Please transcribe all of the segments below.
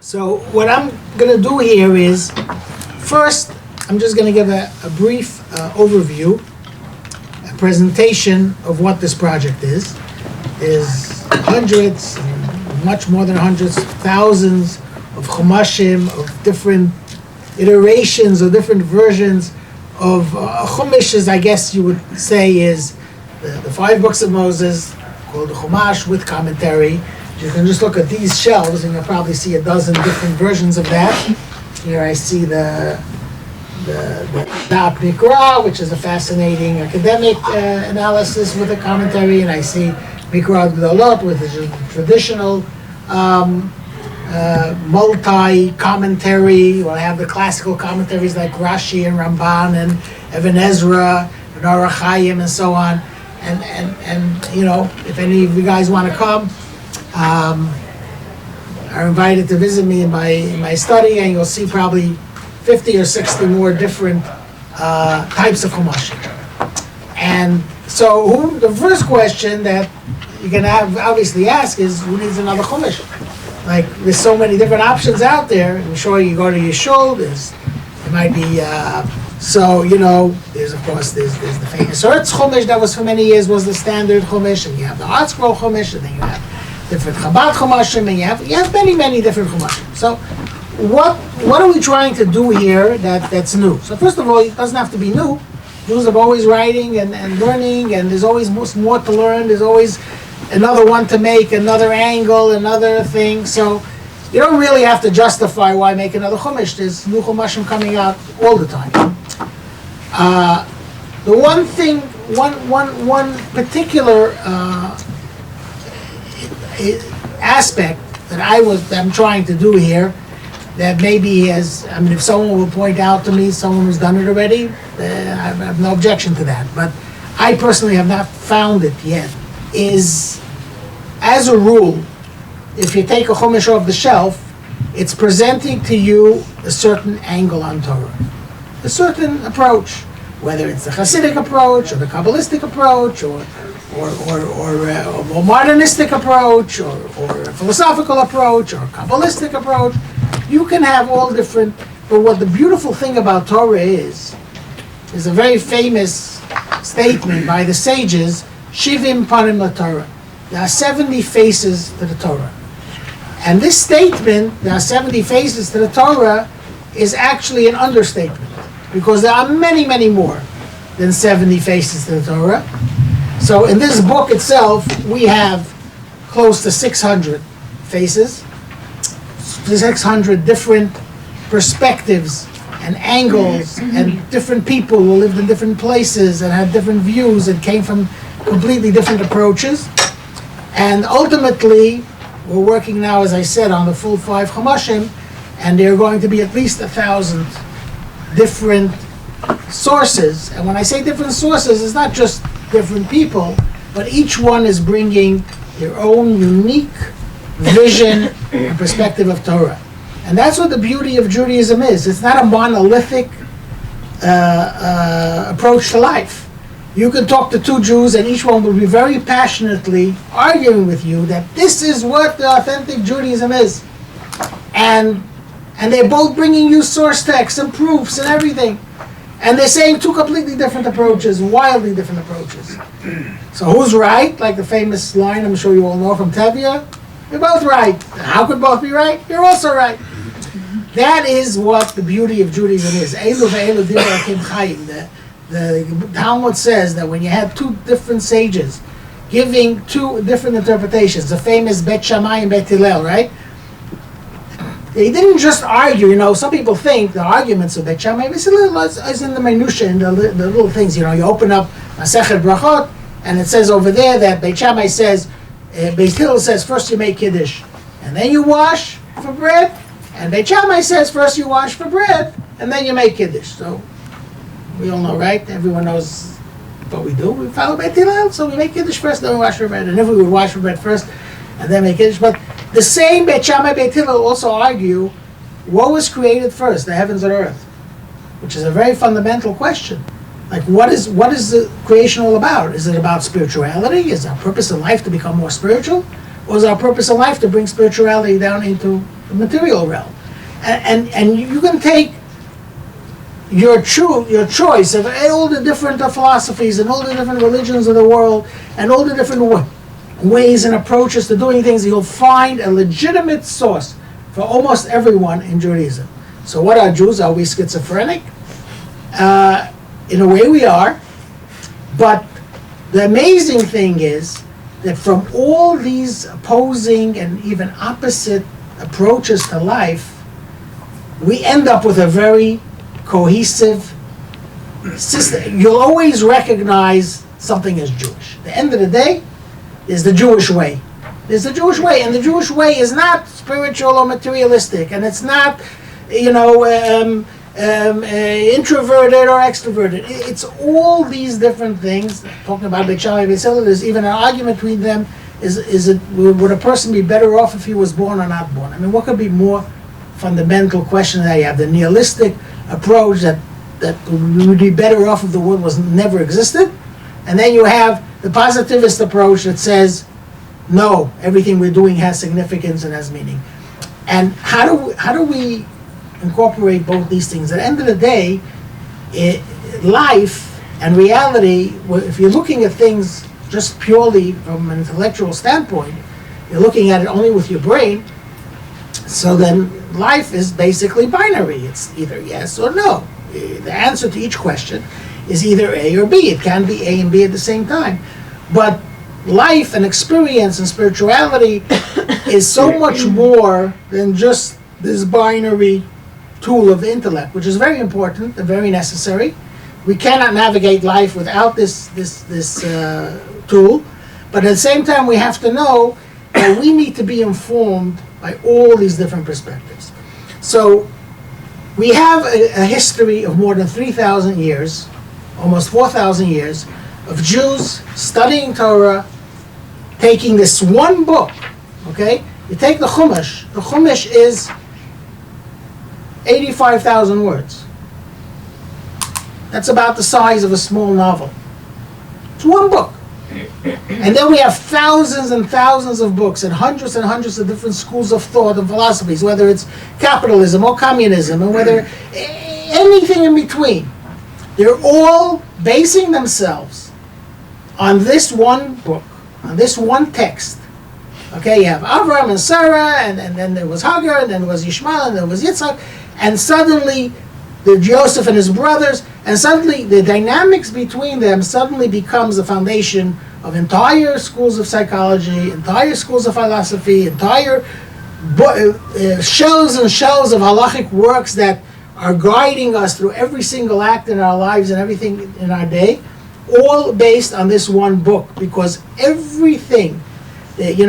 So what I'm going to do here is, first, I'm just going to give a brief overview, a presentation of what this project is. There's hundreds, much more than hundreds, thousands of chumashim, of different iterations or different versions of chumash, as I guess you would say is the 5 books of Moses, called the Chumash with commentary. You can just look at these shelves and you'll probably see a dozen different versions of that. Here I see the Da'at Mikra, which is a fascinating academic analysis with a commentary, and I see Mikra Gdolot with the traditional multi-commentary. We'll have the classical commentaries like Rashi and Ramban and Even Ezra and Orach Chaim and so on. And you know, if any of you guys want to come, are invited to visit me in my study, and you'll see probably 50 or 60 more different types of chumash. And so the first question that you can obviously ask is, who needs another chumash? Like, there's so many different options out there. I'm sure you go to your shul, there might be, so, you know, there's of course, there's the famous Eretz chumash that was for many years was the standard chumash, and you have the Art Scroll chumash, and then you have different Chabad chumashim, and you have many different chumashim. So what are we trying to do here that's new? So first of all, it doesn't have to be new. Jews are always writing and learning, and there's always more to learn. There's always another one to make, another angle, another thing. So you don't really have to justify why make another chumash. There's new chumashim coming out all the time. The one thing, one particular aspect that I'm trying to do here, that maybe if someone will point out to me, someone who's done it already, I have no objection to that. But I personally have not found it yet. Is, as a rule, if you take a chumash off the shelf, it's presenting to you a certain angle on Torah, a certain approach, whether it's the Hasidic approach or the Kabbalistic approach or a more modernistic approach or a philosophical approach or a Kabbalistic approach. You can have all different, but what the beautiful thing about Torah is a very famous statement by the sages, Shivim Panim LaTorah. There are 70 faces to the Torah. And this statement, there are 70 faces to the Torah, is actually an understatement, because there are many more than 70 faces to the Torah. So in this book itself, we have close to 600 faces, 600 different perspectives and angles, and different people who lived in different places and had different views and came from completely different approaches. And ultimately, we're working now, as I said, on the full 5 chumashim, and there are going to be at least 1,000 different sources. And when I say different sources, it's not just different people, but each one is bringing their own unique vision and perspective of Torah. And that's what the beauty of Judaism is. It's not a monolithic approach to life. You can talk to 2 Jews and each one will be very passionately arguing with you that this is what the authentic Judaism is. And they're both bringing you source texts and proofs and everything. And they're saying 2 completely different approaches, wildly different approaches. So who's right? Like the famous line I'm sure you all know from Tevye, you're both right. How could both be right? You're also right. That is what the beauty of Judaism is. Elu ve'elu divrei Hakim Chayim. The Talmud says that when you had 2 different sages giving 2 different interpretations, the famous Bet Shammai and Bet Hillel, right? They didn't just argue. You know, some people think the arguments of Bet Shammai is in the minutiae, in the little things. You know, you open up Masechet Brachot, and it says over there that Bet Shammai says, Bet Hillel says first you make Kiddush, and then you wash for bread, and Bet Shammai says first you wash for bread, and then you make Kiddush. So we all know, right? Everyone knows what we do. We follow Bet Hillel, so we make Kiddush first, then we wash for bread. And if we would wash for bread first, and then make Kiddush, but the same Bet Shammai, Bet Hillel also argue, what was created first, the heavens and earth? Which is a very fundamental question. Like, what is the creation all about? Is it about spirituality? Is our purpose in life to become more spiritual? Or is our purpose in life to bring spirituality down into the material realm. And you can take your choice of all the different philosophies and all the different religions of the world and all the different ways and approaches to doing things. You'll find a legitimate source for almost everyone in Judaism. So what are Jews? Are we schizophrenic? In a way we are. But the amazing thing is that from all these opposing and even opposite approaches to life, we end up with a very cohesive system. You'll always recognize something as Jewish. At the end of the day, is the Jewish way. There's the Jewish way, and the Jewish way is not spiritual or materialistic, and it's not, introverted or extroverted. It's all these different things. Talking about Beit Shammai and Beit Hillel, there's even an argument between them. Would a person be better off if he was born or not born? I mean, what could be more fundamental question than that? You have the nihilistic approach that we would be better off if the world was never existed, and then you have the positivist approach that says, no, everything we're doing has significance and has meaning. And how do we incorporate both these things? At the end of the day, life and reality, if you're looking at things just purely from an intellectual standpoint, you're looking at it only with your brain, so then life is basically binary. It's either yes or no. The answer to each question is either A or B. It can be A and B at the same time. But life and experience and spirituality is so much more than just this binary tool of the intellect, which is very important and very necessary. We cannot navigate life without this tool. But at the same time, we have to know that we need to be informed by all these different perspectives. So we have a history of more than 3,000 years, almost 4,000 years, of Jews studying Torah, taking this one book, okay? You take the Chumash is 85,000 words. That's about the size of a small novel. It's one book. And then we have thousands and thousands of books and hundreds of different schools of thought and philosophies, whether it's capitalism or communism, and whether anything in between. They're all basing themselves on this one book, on this one text. Okay, you have Avram and Sarah, and then there was Hagar, and then there was Yishmael, and then there was Yitzhak, and suddenly the Joseph and his brothers, and suddenly the dynamics between them suddenly becomes the foundation of entire schools of psychology, entire schools of philosophy, entire shelves and shelves of halachic works that are guiding us through every single act in our lives and everything in our day, all based on this one book. Because everything, there's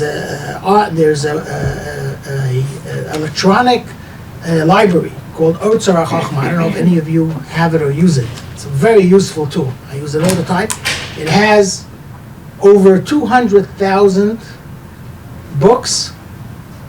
a electronic library called Otzar HaChachma. I don't know if any of you have it or use it. It's a very useful tool. I use it all the time. It has over 200,000 books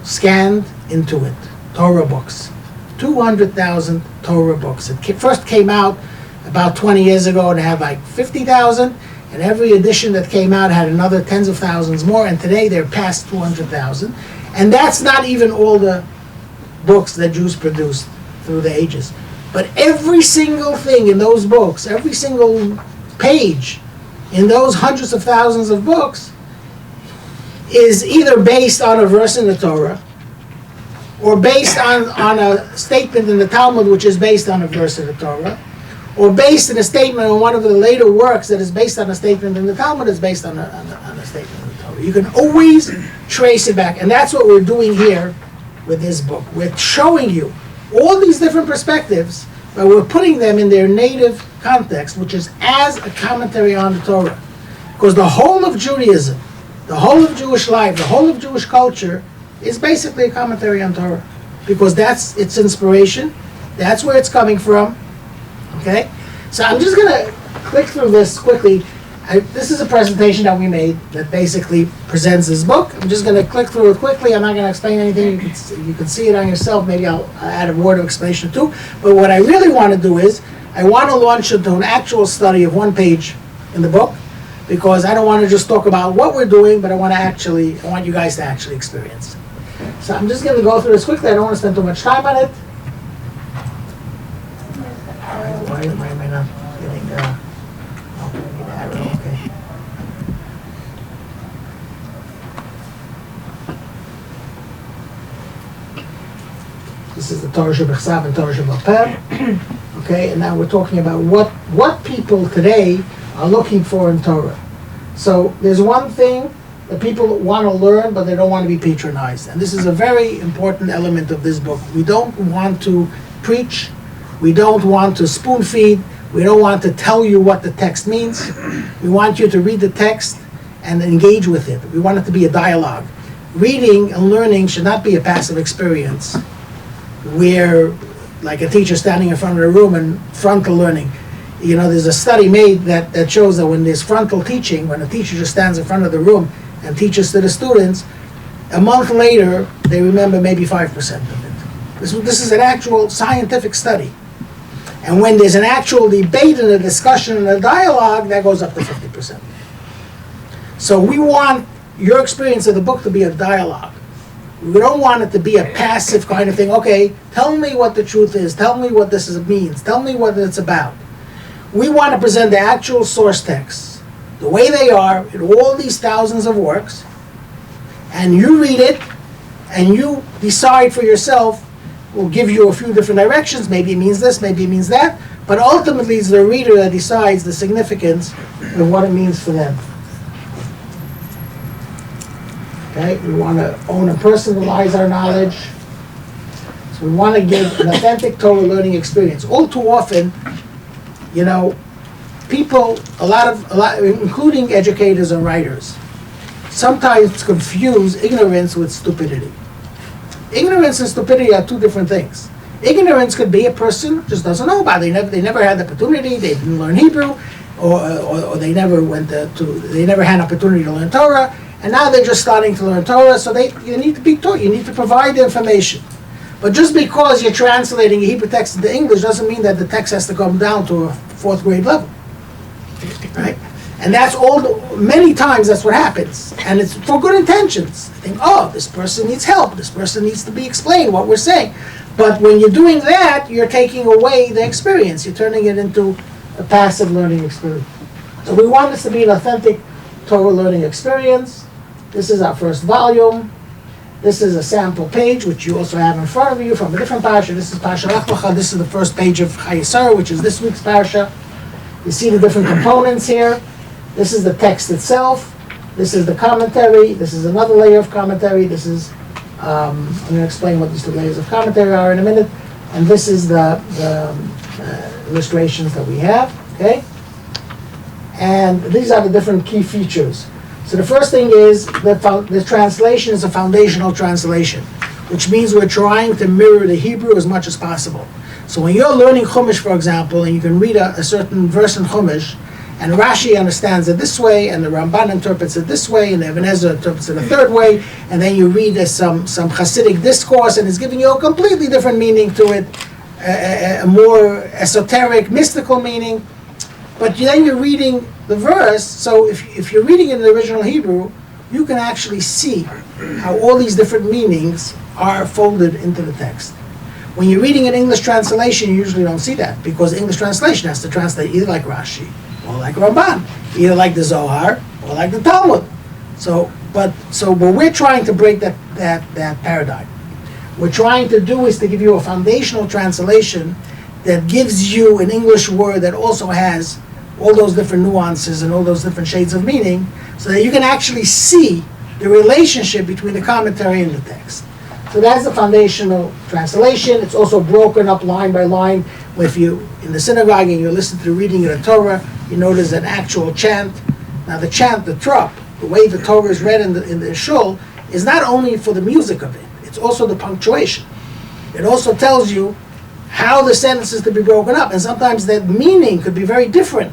scanned into it, Torah books. 200,000 Torah books. It first came out about 20 years ago and it had like 50,000, and every edition that came out had another tens of thousands more, and today they're past 200,000. And that's not even all the books that Jews produced through the ages. But every single thing in those books, every single page in those hundreds of thousands of books is either based on a verse in the Torah or based on a statement in the Talmud which is based on a verse in the Torah, or based in a statement in one of the later works that is based on a statement in the Talmud is based on a statement in the Torah. You can always trace it back, and that's what we're doing here with this book. We're showing you all these different perspectives, but we're putting them in their native context, which is as a commentary on the Torah. Because the whole of Judaism, the whole of Jewish life, the whole of Jewish culture is basically a commentary on Torah. Because that's its inspiration, that's where it's coming from. Okay? So I'm just going to click through this quickly. This is a presentation that we made that basically presents this book. I'm just going to click through it quickly. I'm not going to explain anything. You can see it on yourself. Maybe I'll add a word of explanation too. But what I really want to do is I want to launch into an actual study of one page in the book because I don't want to just talk about what we're doing, but I want you guys to actually experience. So I'm just going to go through this quickly. I don't want to spend too much time on it. Why am I not getting okay. This is the Torah Shebechsav and Torah Shebal. Okay, and now we're talking about what people today are looking for in Torah. So there's one thing that people want to learn, but they don't want to be patronized. And this is a very important element of this book. We don't want to preach. We don't want to spoon feed. We don't want to tell you what the text means. We want you to read the text and engage with it. We want it to be a dialogue. Reading and learning should not be a passive experience where, like a teacher standing in front of the room and frontal learning. You know, there's a study made that shows that when there's frontal teaching, when a teacher just stands in front of the room and teaches to the students, a month later, they remember maybe 5% of it. This is an actual scientific study. And when there's an actual debate and a discussion and a dialogue, that goes up to 50%. So we want your experience of the book to be a dialogue. We don't want it to be a passive kind of thing. Okay, tell me what the truth is. Tell me what this means. Tell me what it's about. We want to present the actual source texts, the way they are, in all these thousands of works, and you read it, and you decide for yourself. We'll give you a few different directions. Maybe it means this, maybe it means that. But ultimately, it's the reader that decides the significance of what it means for them. Okay, we want to own and personalize our knowledge. So we want to give an authentic Torah learning experience. All too often, you know, people, a lot, including educators and writers, sometimes confuse ignorance with stupidity. Ignorance and stupidity are two different things. Ignorance could be a person who just doesn't know about it. They never had the opportunity. They didn't learn Hebrew, or they never they never had an opportunity to learn Torah, and now they're just starting to learn Torah. So you need to be taught. You need to provide the information. But just because you're translating a Hebrew text into English doesn't mean that the text has to come down to a 4th grade level, right? And that's many times that's what happens. And it's for good intentions. They think, oh, this person needs help. This person needs to be explained what we're saying. But when you're doing that, you're taking away the experience. You're turning it into a passive learning experience. So we want this to be an authentic Torah learning experience. This is our first volume. This is a sample page, which you also have in front of you from a different parsha. This is Parsha Lech Lecha. This is the first page of Chayesar, which is this week's parsha. You see the different components here. This is the text itself. This is the commentary. This is another layer of commentary. This is, I'm going to explain what these two layers of commentary are in a minute. And this is the illustrations that we have, okay? And these are the different key features. So the first thing is the translation is a foundational translation, which means we're trying to mirror the Hebrew as much as possible. So when you're learning Chumash, for example, and you can read a certain verse in Chumash, and Rashi understands it this way, and the Ramban interprets it this way, and the Ibn Ezra interprets it a third way, and then you read some Hasidic discourse, and it's giving you a completely different meaning to it, a more esoteric, mystical meaning. But then you're reading the verse, so if you're reading it in the original Hebrew, you can actually see how all these different meanings are folded into the text. When you're reading an English translation, you usually don't see that, because English translation has to translate either like Rashi, or like Ramban, either like the Zohar, or like the Talmud. So what we're trying to break that paradigm. We're trying to do is to give you a foundational translation that gives you an English word that also has all those different nuances and all those different shades of meaning, so that you can actually see the relationship between the commentary and the text. So that's the foundational translation. It's also broken up line by line. If you in the synagogue and you listen to the reading of the Torah, you notice an actual chant. Now the chant, the trop, the way the Torah is read in the shul, is not only for the music of it, it's also the punctuation. It also tells you how the sentences to be broken up, and sometimes that meaning could be very different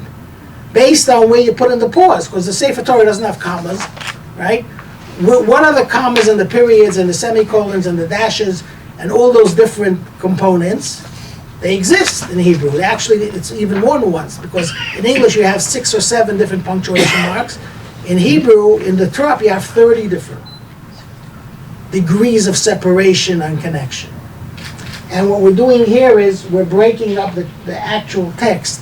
based on where you put in the pause, because the Sefer Torah doesn't have commas, right? What are the commas and the periods and the semicolons and the dashes and all those different components? They exist in Hebrew. Actually, it's even more nuanced, because in English you have 6 or 7 different punctuation marks. In Hebrew, in the trop, you have 30 different degrees of separation and connection. And what we're doing here is we're breaking up the actual text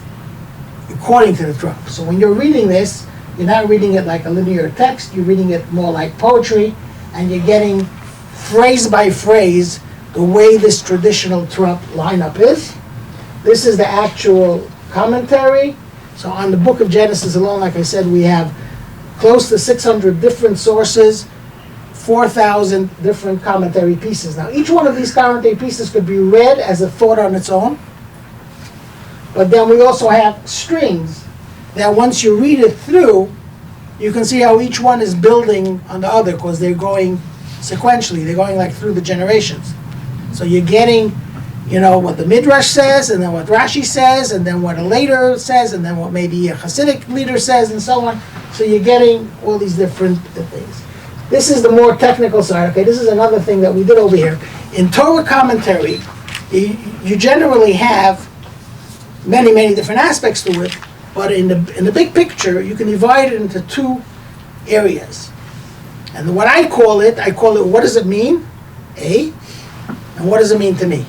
according to the trop. So when you're reading this, you're not reading it like a linear text, you're reading it more like poetry, and you're getting phrase by phrase the way this traditional trop lineup is. This is the actual commentary. So on the book of Genesis alone, like I said, we have close to 600 different sources, 4,000 different commentary pieces. Now, each one of these commentary pieces could be read as a thought on its own, but then we also have strings that once you read it through, you can see how each one is building on the other, because they're going sequentially. They're going like through the generations. So you're getting, what the Midrash says, and then what Rashi says, and then what a later says, and then what maybe a Hasidic leader says, and so on. So you're getting all these different things. This is the more technical side. Okay, this is another thing that we did over here. In Torah commentary, you generally have many, many different aspects to it, but in the big picture, you can divide it into 2 areas. And what I call it, what does it mean? A, and what does it mean to me?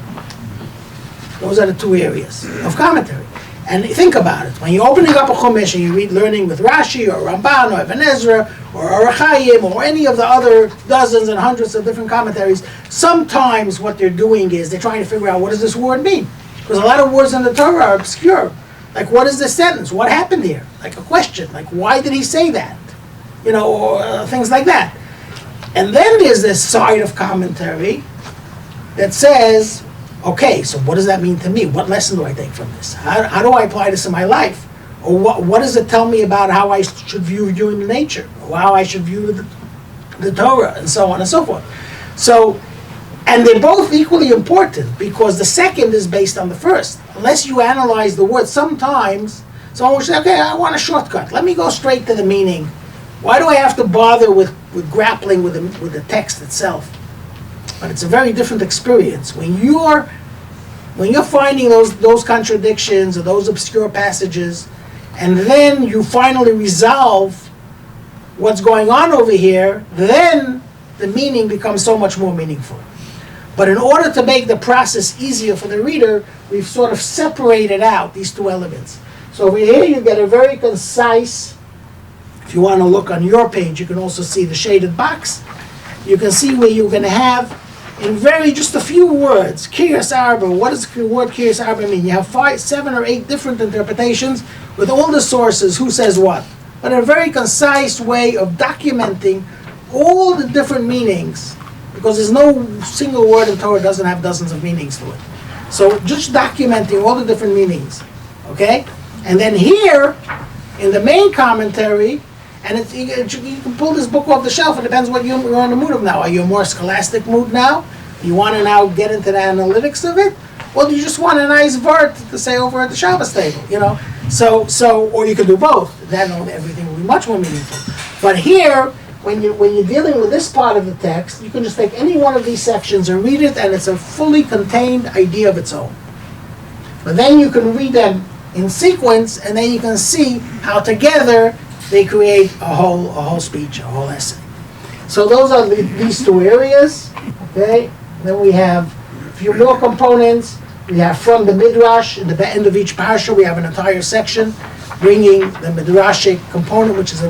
Those are the 2 areas of commentary. And think about it. When you're opening up a Chumash and you read learning with Rashi or Ramban or Ibn Ezra or Orach Chaim or any of the other dozens and hundreds of different commentaries, sometimes what they're doing is they're trying to figure out, what does this word mean? Because a lot of words in the Torah are obscure. Like, what is this sentence? What happened here? Like a question. Like, why did he say that? Or things like that. And then there's this side of commentary that says, okay, so what does that mean to me? What lesson do I take from this? How do I apply this in my life? Or what does it tell me about how I should view human nature? Or how I should view the Torah, and so on and so forth. So, and they're both equally important, because the second is based on the first. Unless you analyze the word, sometimes someone will say, okay, I want a shortcut. Let me go straight to the meaning. Why do I have to bother with grappling with the text itself? But it's a very different experience when you're finding those contradictions or those obscure passages, and then you finally resolve what's going on over here. Then the meaning becomes so much more meaningful. But in order to make the process easier for the reader, we've sort of separated out these 2 elements. So over here you get a very concise. If you want to look on your page, you can also see the shaded box. You can see where you're going to have, in just a few words, Kiryas Arba. What does the word Kiryas Arba mean? You have 5, 7, or 8 different interpretations with all the sources, who says what. But in a very concise way of documenting all the different meanings, because there's no single word in Torah doesn't have dozens of meanings to it. So just documenting all the different meanings, okay? And then here, in the main commentary, and you can pull this book off the shelf. It depends what you're in the mood of now. Are you in a more scholastic mood now? You want to now get into the analytics of it? Or do you just want a nice vert to say over at the Shabbos table? So, or you can do both. Then everything will be much more meaningful. But here, when you're dealing with this part of the text, you can just take any one of these sections and read it, and it's a fully contained idea of its own. But then you can read them in sequence, and then you can see how together they create a whole speech, a whole essay. So those are these 2 areas, okay? Then we have a few more components. We have from the Midrash, in the end of each parsha, we have an entire section bringing the Midrashic component, which is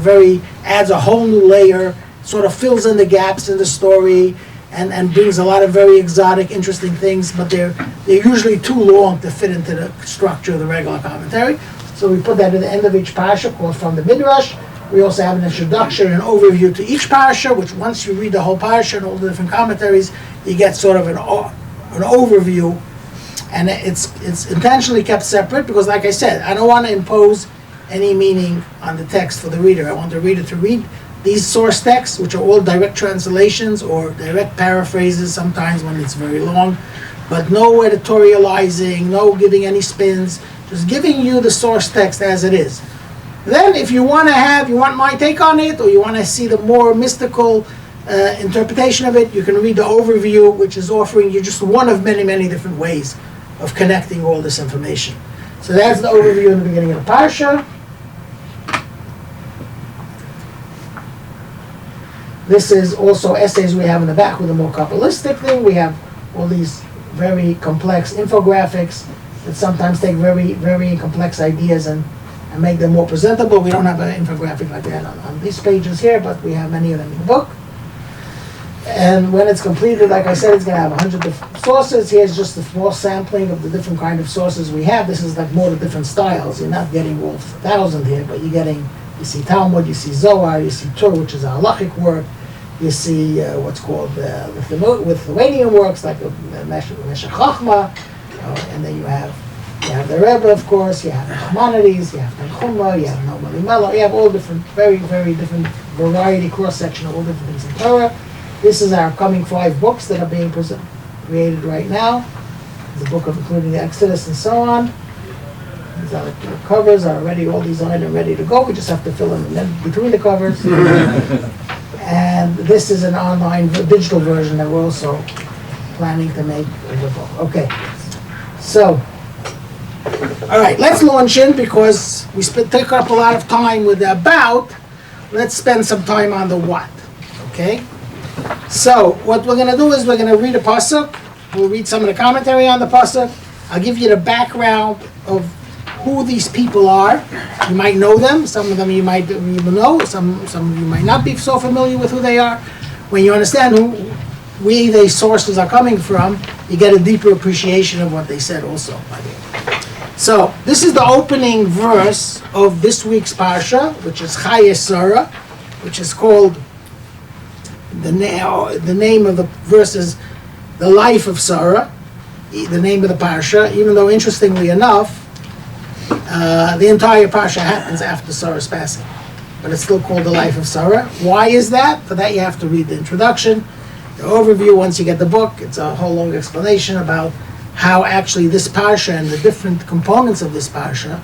adds a whole new layer, sort of fills in the gaps in the story, and brings a lot of very exotic, interesting things, but they're usually too long to fit into the structure of the regular commentary. So we put that at the end of each parsha, called From the Midrash. We also have an introduction and overview to each parsha, which once you read the whole parsha and all the different commentaries, you get sort of an overview. And it's intentionally kept separate because, like I said, I don't want to impose any meaning on the text for the reader. I want the reader to read these source texts, which are all direct translations or direct paraphrases sometimes when it's very long, but no editorializing, no giving any spins, just giving you the source text as it is. Then if you want my take on it, or you want to see the more mystical interpretation of it, you can read the overview, which is offering you just one of many, many different ways of connecting all this information. So that's the overview in the beginning of the Parsha. This is also essays we have in the back with a more Kabbalistic thing. We have all these very complex infographics that sometimes take very, very complex ideas and make them more presentable. We don't have an infographic like that on these pages here, but we have many of them in the book. And when it's completed, like I said, it's going to have 100 different sources. Here's just a small sampling of the different kind of sources we have. This is like more the different styles. You're not getting all 1,000 here, but you're getting, you see Talmud, you see Zohar, you see Torah, which is a halachic work. You see what's called Lithuanian works like Meshech Chochma, and then you have the Rebbe, of course. You have Maimonides, you have Tanchuma, you have Noam Elimelech. You have all different, very, very different variety, cross section of all different things in Torah. This is our coming 5 books that are being created right now. The book of including the Exodus and so on. These are the covers are already all designed and ready to go. We just have to fill in between the covers. And this is an online digital version that we're also planning to make of the book. Okay, so, all right, let's launch in because we took up a lot of time with the about. Let's spend some time on the what, okay? So, what we're going to do is we're going to read a pasuk. We'll read some of the commentary on the pasuk. I'll give you the background of who these people are. You might know them. Some of them you might even know. Some you might not be so familiar with who they are. When you understand where these sources are coming from, you get a deeper appreciation of what they said also, by the way. So, this is the opening verse of this week's Parsha, which is Chaye Sarah, which is called, the name of the verse is The Life of Sarah, the name of the Parsha, even though interestingly enough, the entire Parsha happens after Sarah's passing, but it's still called The Life of Sarah. Why is that? For that you have to read the introduction, the overview. Once you get the book, it's a whole long explanation about how actually this Parsha and the different components of this Parsha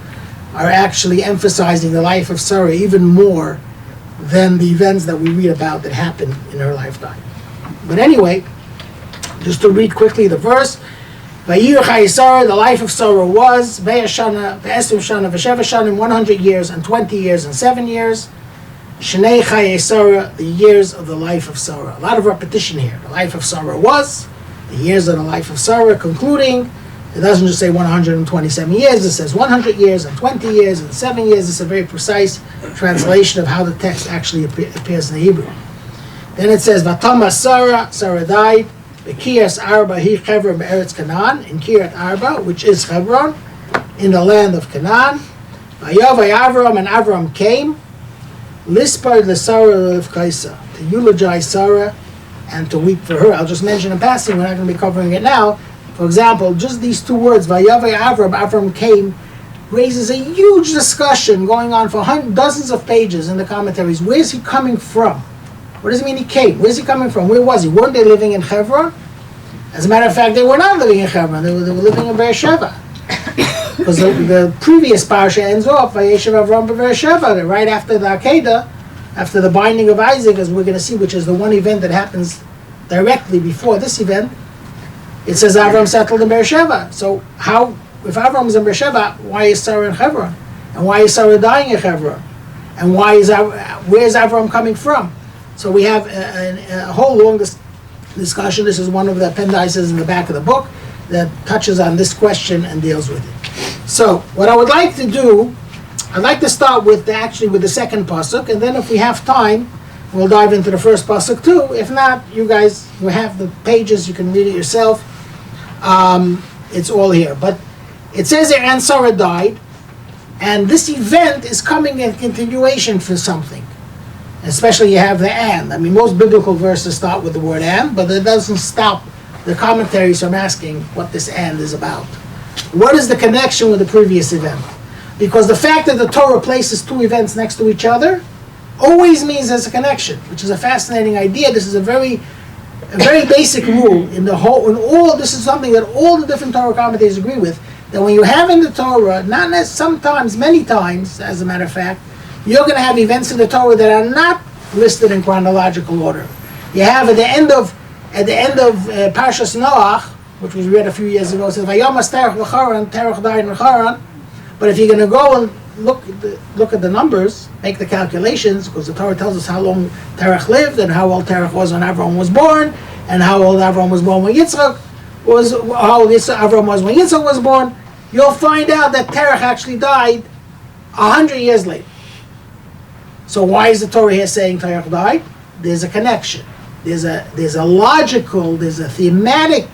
are actually emphasizing the life of Sarah even more than the events that we read about that happened in her lifetime. But anyway, just to read quickly the verse, Vayir Chaye Sarah, the life of Sarah was Ve'eshana, Ve'esrim Shana, Ve'sheva Shana, 100 years and 20 years and 7 years. Shnei Chaye Sarah, the years of the life of Sarah. A lot of repetition here. The life of Sarah was, the years of the life of Sarah, concluding. It doesn't just say 127 years, it says 100 years and 20 years and 7 years. It's a very precise translation of how the text actually appears in the Hebrew. Then it says, Vatama Sarah, Sarah died, Bekias Arba hi Hebron be'eretz Canaan, in Kiryat Arba, which is Hebron, in the land of Canaan. Vayavai Avram, and Avram came, Lispar l'Sarah l'Ivkaisa, to eulogize Sarah and to weep for her. I'll just mention in passing, we're not going to be covering it now. For example, just these 2 words, Vayavai Avram, Avram came, raises a huge discussion going on for dozens of pages in the commentaries. Where's he coming from? What does it mean he came? Where's he coming from? Where was he? Weren't they living in Hebron? As a matter of fact, they were not living in Hebron. They were living in Beersheba. Because the previous parsha ends off, Vayeshev Avram be'Beersheba, right after the Akedah, after the binding of Isaac, as we're going to see, which is the one event that happens directly before this event. It says Avram settled in Beersheba. So how, if Avram is in Beersheba, why is Sarah in Hebron? And why is Sarah dying in Hebron? And where's Avram coming from? So we have a whole long discussion. This is one of the appendices in the back of the book that touches on this question and deals with it. So what I would like to do, I'd like to start with the second pasuk, and then if we have time, we'll dive into the first pasuk too. If not, you guys, you have the pages, you can read it yourself. It's all here. But it says here, and Sarah died, and this event is coming in continuation for something. Especially you have the and. I mean, most biblical verses start with the word and, but it doesn't stop the commentaries from asking what this and is about. What is the connection with the previous event? Because the fact that the Torah places 2 events next to each other always means there's a connection, which is a fascinating idea. This is a very basic rule in all. This is something that all the different Torah commentators agree with. That when you have in the Torah, sometimes, many times, as a matter of fact, you're going to have events in the Torah that are not listed in chronological order. You have at the end of Parshas Noach, which was read a few years ago, says, Vayomas Terach v'charan, Terach died in Charan. But if you're going to go and look at the numbers, make the calculations, because the Torah tells us how long Terach lived and how old Terach was when Avram was born, and how old Avram was born when Yitzchak was, how old Avram was when Yitzchak was born, you'll find out that Terach actually died 100 years later. So why is the Torah here saying Terach died? There's a connection. There's a logical, there's a thematic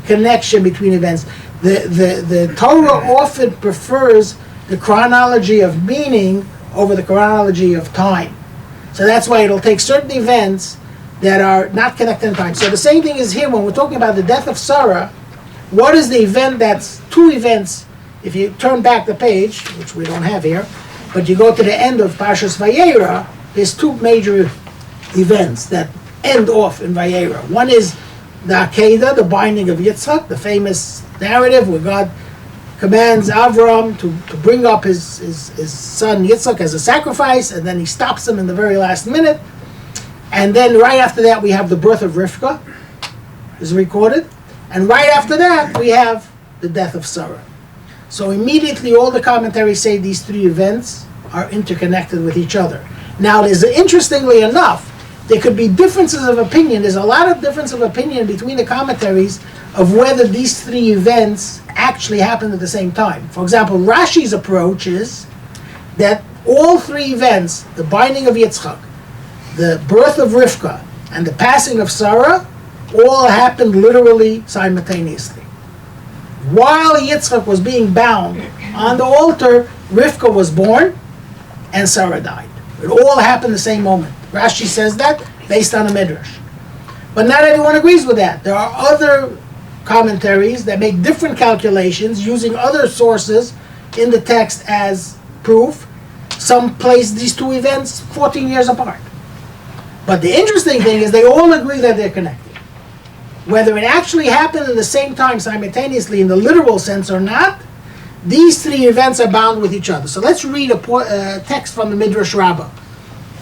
connection between events. The Torah often prefers the chronology of meaning over the chronology of time. So that's why it'll take certain events that are not connected in time. So the same thing is here when we're talking about the death of Sarah. What is the event that's two events? If you turn back the page, which we don't have here, but you go to the end of Parshas Vayera, there's two major events that end off in Vayera. One is the Akedah, the binding of Yitzchak, the famous narrative where God commands Avram to bring up his son Yitzchak as a sacrifice, and then he stops him in the very last minute. And then right after that we have the birth of Rivka, is recorded. And right after that we have the death of Sarah. So immediately all the commentaries say these three events are interconnected with each other. Now there's, interestingly enough, there could be differences of opinion. There's a lot of difference of opinion between the commentaries of whether these three events actually happened at the same time. For example, Rashi's approach is that all three events, the binding of Yitzchak, the birth of Rivka, and the passing of Sarah, all happened literally simultaneously. While Yitzchak was being bound on the altar, Rivka was born and Sarah died. It all happened the same moment. Rashi says that based on a midrash. But not everyone agrees with that. There are other commentaries that make different calculations using other sources in the text as proof. Some place these two events 14 years apart. But the interesting thing is they all agree that they're connected. Whether it actually happened at the same time simultaneously in the literal sense or not, these three events are bound with each other. So let's read a text from the Midrash Rabbah.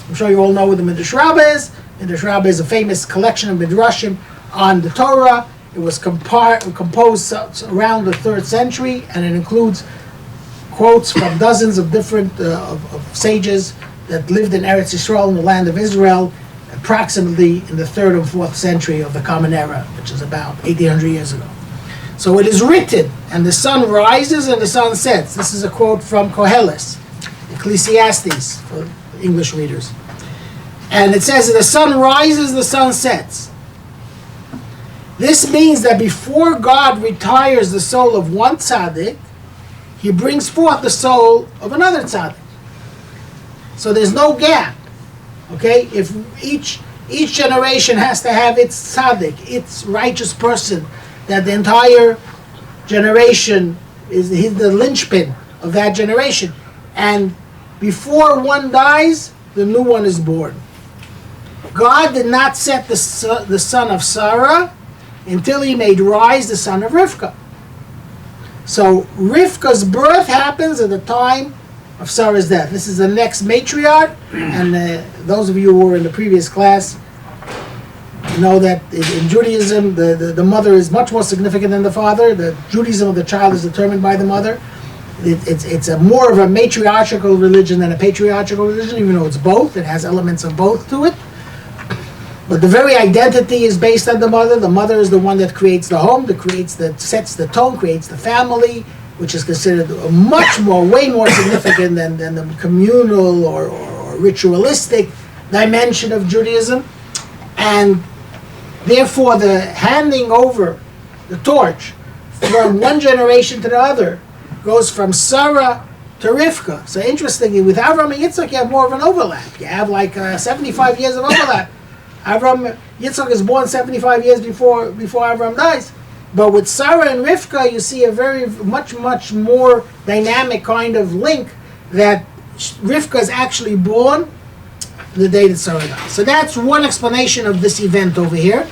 I'm sure you all know what the Midrash Rabbah is. Midrash Rabbah is a famous collection of midrashim on the Torah. It was composed around the 3rd century, and it includes quotes from dozens of different of sages that lived in Eretz Yisrael, in the land of Israel, approximately in the 3rd and 4th century of the Common Era, which is about 1800 years ago. So it is written, and the sun rises and the sun sets. This is a quote from Koheles, Ecclesiastes, for English readers. And it says, the sun rises, the sun sets. This means that before God retires the soul of one tzaddik, he brings forth the soul of another tzaddik. So there's no gap. Okay? If each generation has to have its tzaddik, its righteous person, that the entire generation is the linchpin of that generation. And before one dies, the new one is born. God did not set the son of Sarah until he made rise the son of Rivka. So Rivka's birth happens at the time of Sarah's death. This is the next matriarch, and those of you who were in the previous class know that in Judaism the mother is much more significant than the father. The Judaism of the child is determined by the mother. It's a more of a matriarchal religion than a patriarchal religion, even though it's both. It has elements of both to it. But the very identity is based on the mother. The mother is the one that creates the home, that sets the tone, creates the family, which is considered way more significant than the communal or ritualistic dimension of Judaism. And therefore the handing over the torch from one generation to the other goes from Sarah to Rivka. So interestingly, with Avram and Yitzchak, you have more of an overlap. You have like 75 years of overlap. Yitzchak is born 75 years before Avram dies. But with Sarah and Rivka, you see a very much more dynamic kind of link that Rivka is actually born the day that Sarah dies. So that's one explanation of this event over here.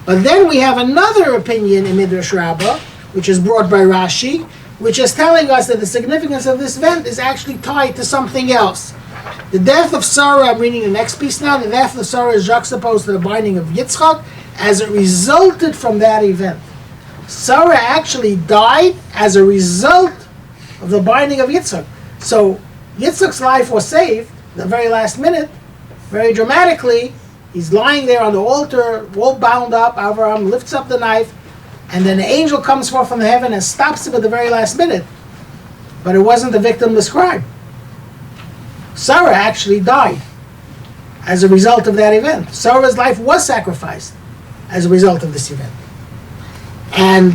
But then we have another opinion in Midrash Rabbah, which is brought by Rashi, which is telling us that the significance of this event is actually tied to something else. The death of Sarah, I'm reading the next piece now, the death of Sarah is juxtaposed to the binding of Yitzchak as it resulted from that event. Sarah actually died as a result of the binding of Yitzchak. So Yitzchak's life was saved the very last minute, very dramatically. He's lying there on the altar, all bound up. Avraham lifts up the knife, and then the angel comes forth from the heaven and stops him at the very last minute. But it wasn't the victim described. Sarah actually died as a result of that event. Sarah's life was sacrificed as a result of this event. And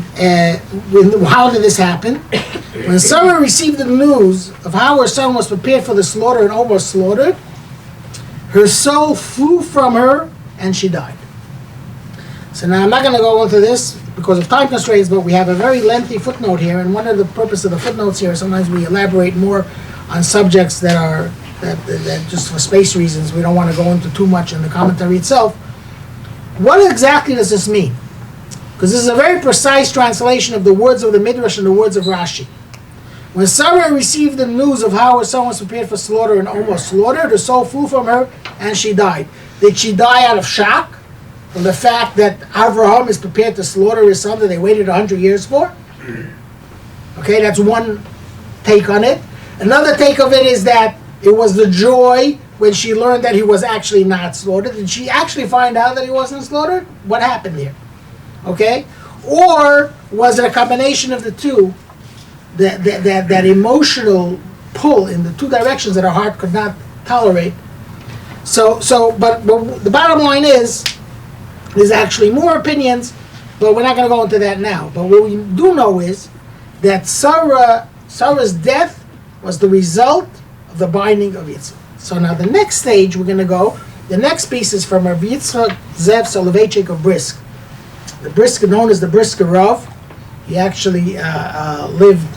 how did this happen? When Sarah received the news of how her son was prepared for the slaughter and almost slaughtered, her soul flew from her and she died. So now I'm not going to go into this because of time constraints, but we have a very lengthy footnote here, and one of the purpose of the footnotes here, sometimes we elaborate more on subjects that are that just for space reasons we don't want to go into too much in the commentary itself. What exactly does this mean? Because this is a very precise translation of the words of the Midrash and the words of Rashi. When Sarah received the news of how her son was prepared for slaughter and almost slaughtered, her soul flew from her and she died. Did she die out of shock from the fact that Avraham is prepared to slaughter his son that they waited 100 years for? Okay, that's one take on it. Another take of it is that it was the joy when she learned that he was actually not slaughtered. Did she actually find out that he wasn't slaughtered? What happened here? Okay? Or was it a combination of the two? That emotional pull in the two directions that our heart could not tolerate. But the bottom line is, there's actually more opinions, but we're not going to go into that now. But what we do know is that Sarah's death was the result of the binding of Yitzchak. So now the next stage we're going to go, the next piece is from Rabbi Yitzchak Zev Soloveitchik of Brisk. The Brisk, known as the Brisker Rav. He actually lived,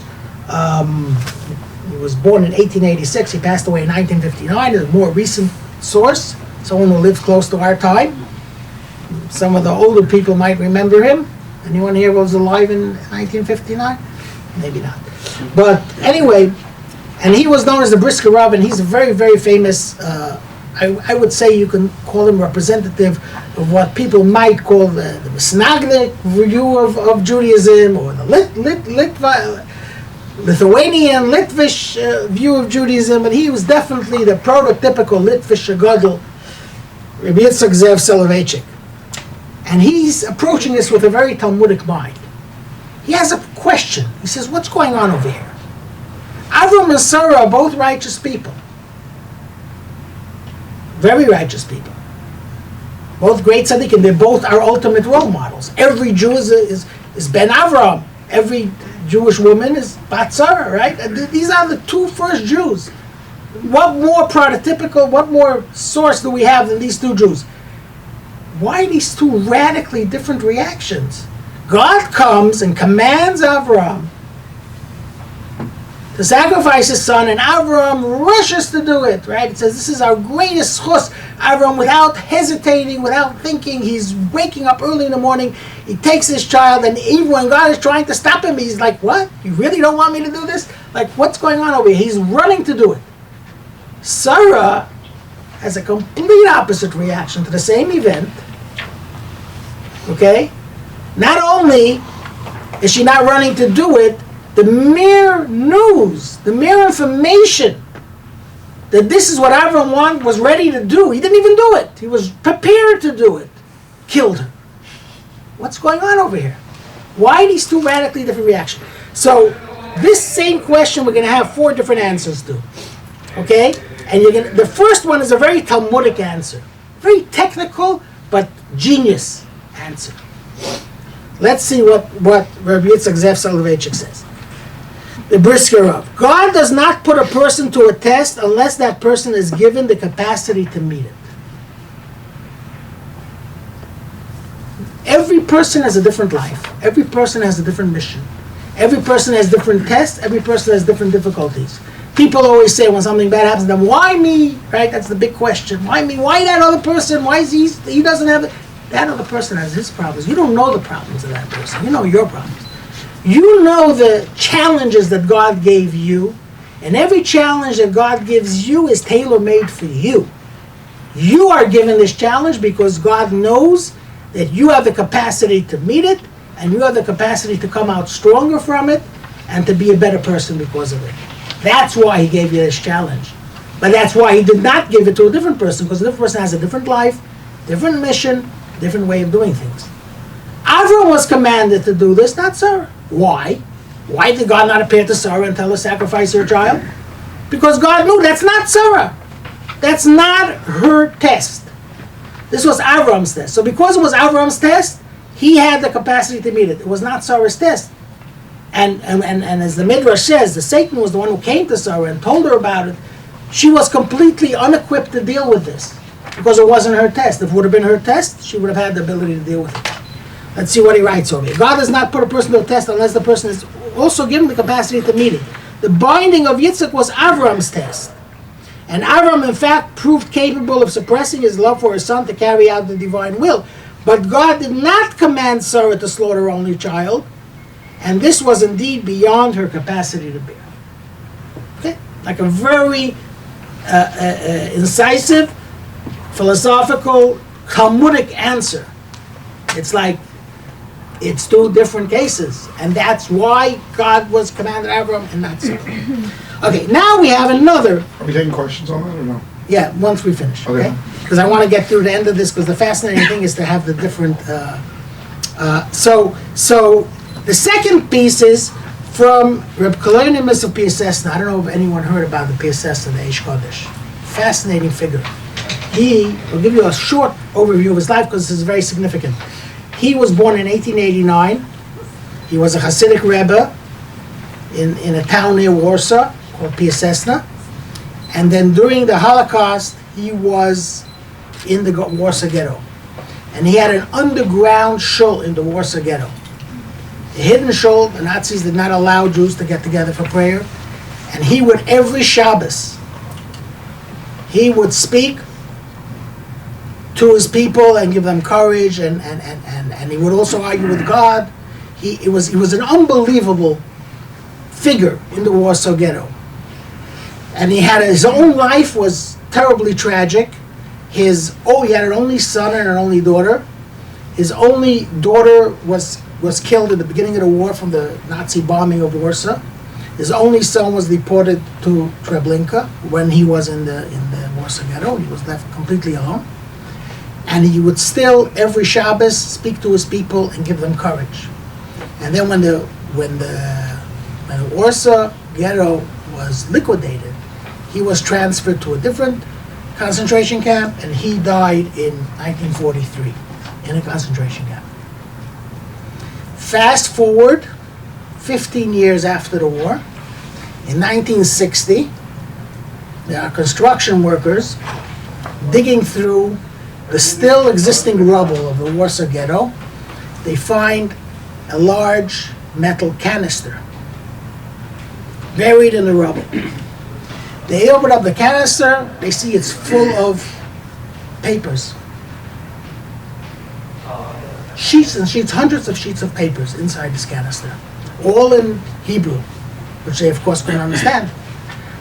he was born in 1886, he passed away in 1959, is a more recent source, someone who lived close to our time. Some of the older people might remember him. Anyone here was alive in 1959? Maybe not. But anyway, and he was known as the Brisker Rav, and he's a very, very famous, I would say you can call him representative of what people might call the Misnagdic view of Judaism, or the Lithuanian, Litvish view of Judaism, and he was definitely the prototypical Litvish Gadol, Rabbi Yitzchak Zev Soloveitchik. And he's approaching this with a very Talmudic mind. He has a question. He says, what's going on over here? Avram and Sarah are both righteous people. Very righteous people. Both great tzaddikim. They both are ultimate role models. Every Jew is Ben Avram. Every Jewish woman is Bat Sarah, right? And these are the two first Jews. What more prototypical, what more source do we have than these two Jews? Why these two radically different reactions? God comes and commands Avram to sacrifice his son, and Avram rushes to do it, right? It says, this is our greatest chus. Avram, without hesitating, without thinking, he's waking up early in the morning, he takes his child, and even when God is trying to stop him, he's like, what? You really don't want me to do this? Like, what's going on over here? He's running to do it. Sarah has a complete opposite reaction to the same event, okay? Not only is she not running to do it, the mere news, the mere information that this is what Avram was ready to do, he didn't even do it. He was prepared to do it. Killed her. What's going on over here? Why these two radically different reactions? So this same question we're going to have 4 different answers to. Okay? And the first one is a very Talmudic answer. Very technical, but genius answer. Let's see what Rabbi Yitzchak Zev Soloveitchik says. The Brisker Rav. God does not put a person to a test unless that person is given the capacity to meet it. Every person has a different life. Every person has a different mission. Every person has different tests. Every person has different difficulties. People always say when something bad happens to them, why me? Right? That's the big question. Why me? Why that other person? Why is he doesn't have it? That other person has his problems. You don't know the problems of that person. You know your problems. You know the challenges that God gave you, and every challenge that God gives you is tailor-made for you. You are given this challenge because God knows that you have the capacity to meet it, and you have the capacity to come out stronger from it and to be a better person because of it. That's why he gave you this challenge. But that's why he did not give it to a different person, because a different person has a different life, different mission, different way of doing things. Avram was commanded to do this, not Sarah. Why? Why did God not appear to Sarah and tell her sacrifice her child? Because God knew that's not Sarah. That's not her test. This was Avram's test. So because it was Avram's test, he had the capacity to meet it. It was not Sarah's test. And as the Midrash says, the Satan was the one who came to Sarah and told her about it. She was completely unequipped to deal with this because it wasn't her test. If it would have been her test, she would have had the ability to deal with it. Let's see what he writes over here. God does not put a person to a test unless the person is also given the capacity to meet it. The binding of Yitzchak was Avram's test. And Avram, in fact, proved capable of suppressing his love for his son to carry out the divine will. But God did not command Sarah to slaughter her only child, and this was indeed beyond her capacity to bear. Okay? Like a very incisive, philosophical, Talmudic answer. It's like, it's two different cases, and that's why God was commanded Avram and not Sarah. Okay, now we have another. Are we taking questions on that or no? Yeah, once we finish, okay? Okay. Because I want to get through the end of this, because the fascinating thing is to have the different. So the second piece is from Reb Kalonimus of Piasesna. I don't know if anyone heard about the Piasesna, the Eish Kodesh. Fascinating figure. He will give you a short overview of his life because this is very significant. He was born in 1889. He was a Hasidic Rebbe in a town near Warsaw called Piasesna. And then during the Holocaust, he was in the Warsaw Ghetto. And he had an underground shul in the Warsaw Ghetto. A hidden shul. The Nazis did not allow Jews to get together for prayer. And he would, every Shabbos, he would speak to his people and give them courage, and he would also argue with God. He was an unbelievable figure in the Warsaw Ghetto. And he had his own life was terribly tragic. He had an only son and an only daughter. His only daughter was killed at the beginning of the war from the Nazi bombing of Warsaw. His only son was deported to Treblinka when he was in the Warsaw Ghetto. He was left completely alone. And he would still, every Shabbos, speak to his people and give them courage. And then when the Warsaw Ghetto was liquidated, he was transferred to a different concentration camp, and he died in 1943 in a concentration camp. Fast forward 15 years after the war, in 1960, there are construction workers digging through the still existing rubble of the Warsaw Ghetto. They find a large metal canister buried in the rubble. They open up the canister, they see it's full of papers. Sheets and sheets, hundreds of sheets of papers inside this canister, all in Hebrew, which they of course couldn't understand.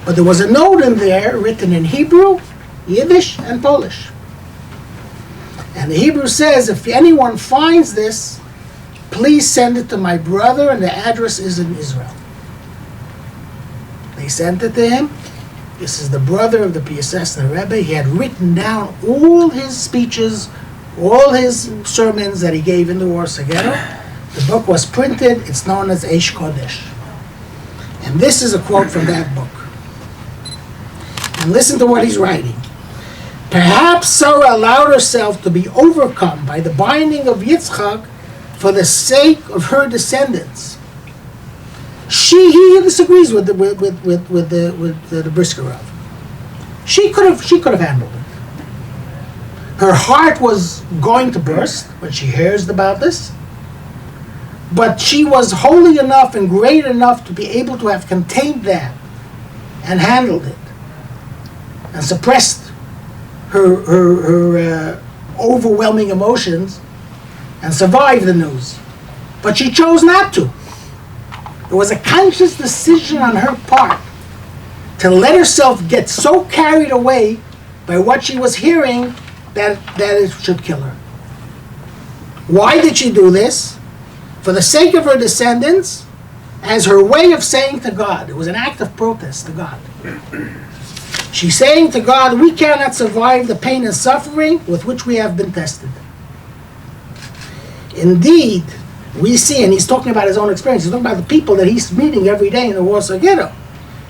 But there was a note in there written in Hebrew, Yiddish, and Polish. And the Hebrew says, if anyone finds this, please send it to my brother, and the address is in Israel. They sent it to him. This is the brother of the Piasesna Rebbe. He had written down all his speeches, all his sermons that he gave in the Warsaw Ghetto. The book was printed. It's known as Eish Kodesh. And this is a quote from that book. And listen to what he's writing. Perhaps Sarah allowed herself to be overcome by the binding of Yitzchak for the sake of her descendants. He disagrees with the Brisker Rav. She could have handled it. Her heart was going to burst when she hears about this, but she was holy enough and great enough to be able to have contained that and handled it and suppressed her overwhelming emotions and survived the news. But she chose not to. It was a conscious decision on her part to let herself get so carried away by what she was hearing that it should kill her. Why did she do this? for the sake of her descendants, as her way of saying to God. It was an act of protest to God. She's saying to God, we cannot survive the pain and suffering with which we have been tested. Indeed, we see, and he's talking about his own experience, he's talking about the people that he's meeting every day in the Warsaw Ghetto.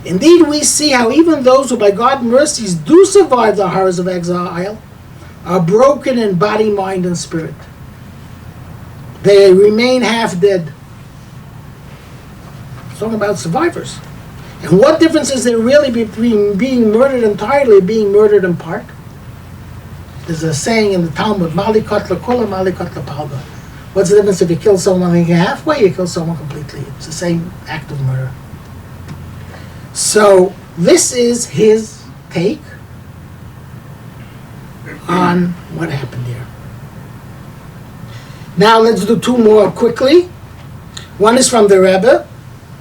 Indeed, we see how even those who by God's mercies do survive the horrors of exile are broken in body, mind, and spirit. They remain half dead. It's talking about survivors. And what difference is there really between being murdered entirely and being murdered in part? There's a saying in the Talmud, Malikot l'kula, Malikot l'palga. What's the difference if you kill someone halfway, you kill someone completely? It's the same act of murder. So this is his take on what happened here. Now let's do two more quickly. One is from the Rebbe.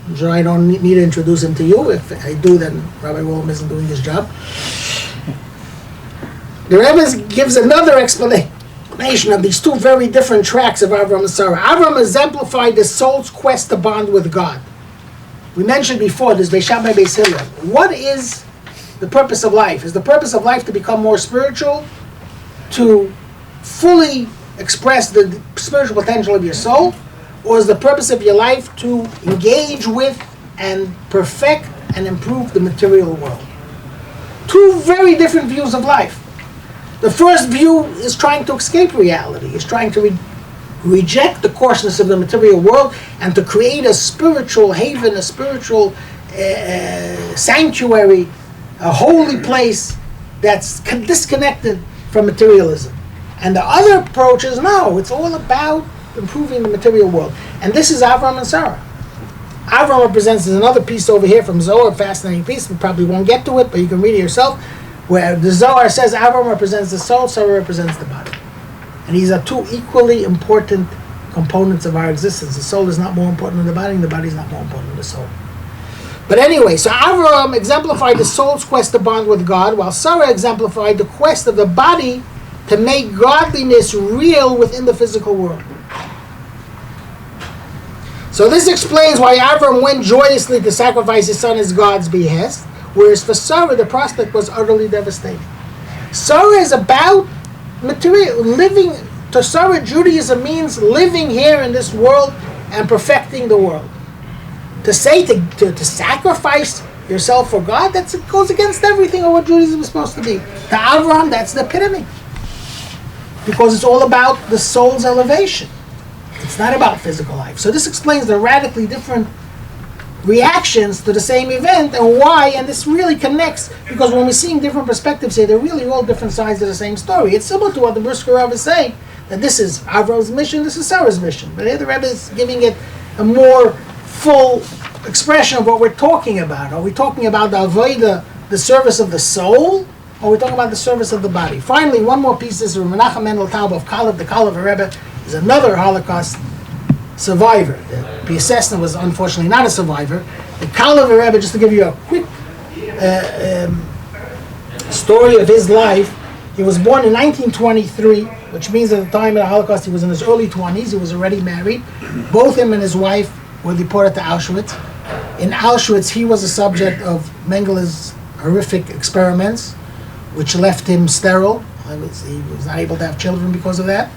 I'm sure I don't need to introduce him to you. If I do, then Rabbi Willem isn't doing his job. The Rebbe gives another explanation of these two very different tracks of Avram and Sarah. Avram exemplified the soul's quest to bond with God. We mentioned before this Beis Shammai Beis Hillel. What is the purpose of life? Is the purpose of life to become more spiritual, to fully express the spiritual potential of your soul, or is the purpose of your life to engage with and perfect and improve the material world? Two very different views of life. The first view is trying to escape reality, is trying to reject the coarseness of the material world and to create a spiritual haven, a spiritual sanctuary, a holy place that's disconnected from materialism. And the other approach is no, it's all about improving the material world. And this is Avram and Sarah. Avram represents, there's another piece over here from Zohar, a fascinating piece, we probably won't get to it, but you can read it yourself, where the Zohar says Avram represents the soul, Sarah represents the body. And these are two equally important components of our existence. The soul is not more important than the body is not more important than the soul. But anyway, so Avram exemplified the soul's quest to bond with God, while Sarah exemplified the quest of the body to make godliness real within the physical world. So this explains why Avram went joyously to sacrifice his son as God's behest, whereas for Sarah the prospect was utterly devastating. Sarah is about material, living. To Sarah, Judaism means living here in this world and perfecting the world. To say to sacrifice yourself for God, it goes against everything of what Judaism is supposed to be. To Avram, that's the epitome. Because it's all about the soul's elevation. It's not about physical life. So this explains the radically different reactions to the same event and why, and this really connects, because when we're seeing different perspectives here, they're really all different sides of the same story. It's similar to what the Brisker Rav is saying, that this is Avram's mission, this is Sarah's mission. But here the Rebbe is giving it a more full expression of what we're talking about. Are we talking about the avodah, the service of the soul, or are we talking about the service of the body? Finally, one more piece is from Menachem Mendel Tauber of Kalev. The Kalev Rebbe is another Holocaust survivor. The Piaseczna was unfortunately not a survivor. The Kalev Rebbe, just to give you a quick story of his life, he was born in 1923, which means at the time of the Holocaust he was in his early 20s. He was already married. Both him and his wife were deported to Auschwitz. In Auschwitz, he was the subject of Mengele's horrific experiments, which left him sterile. He was not able to have children because of that.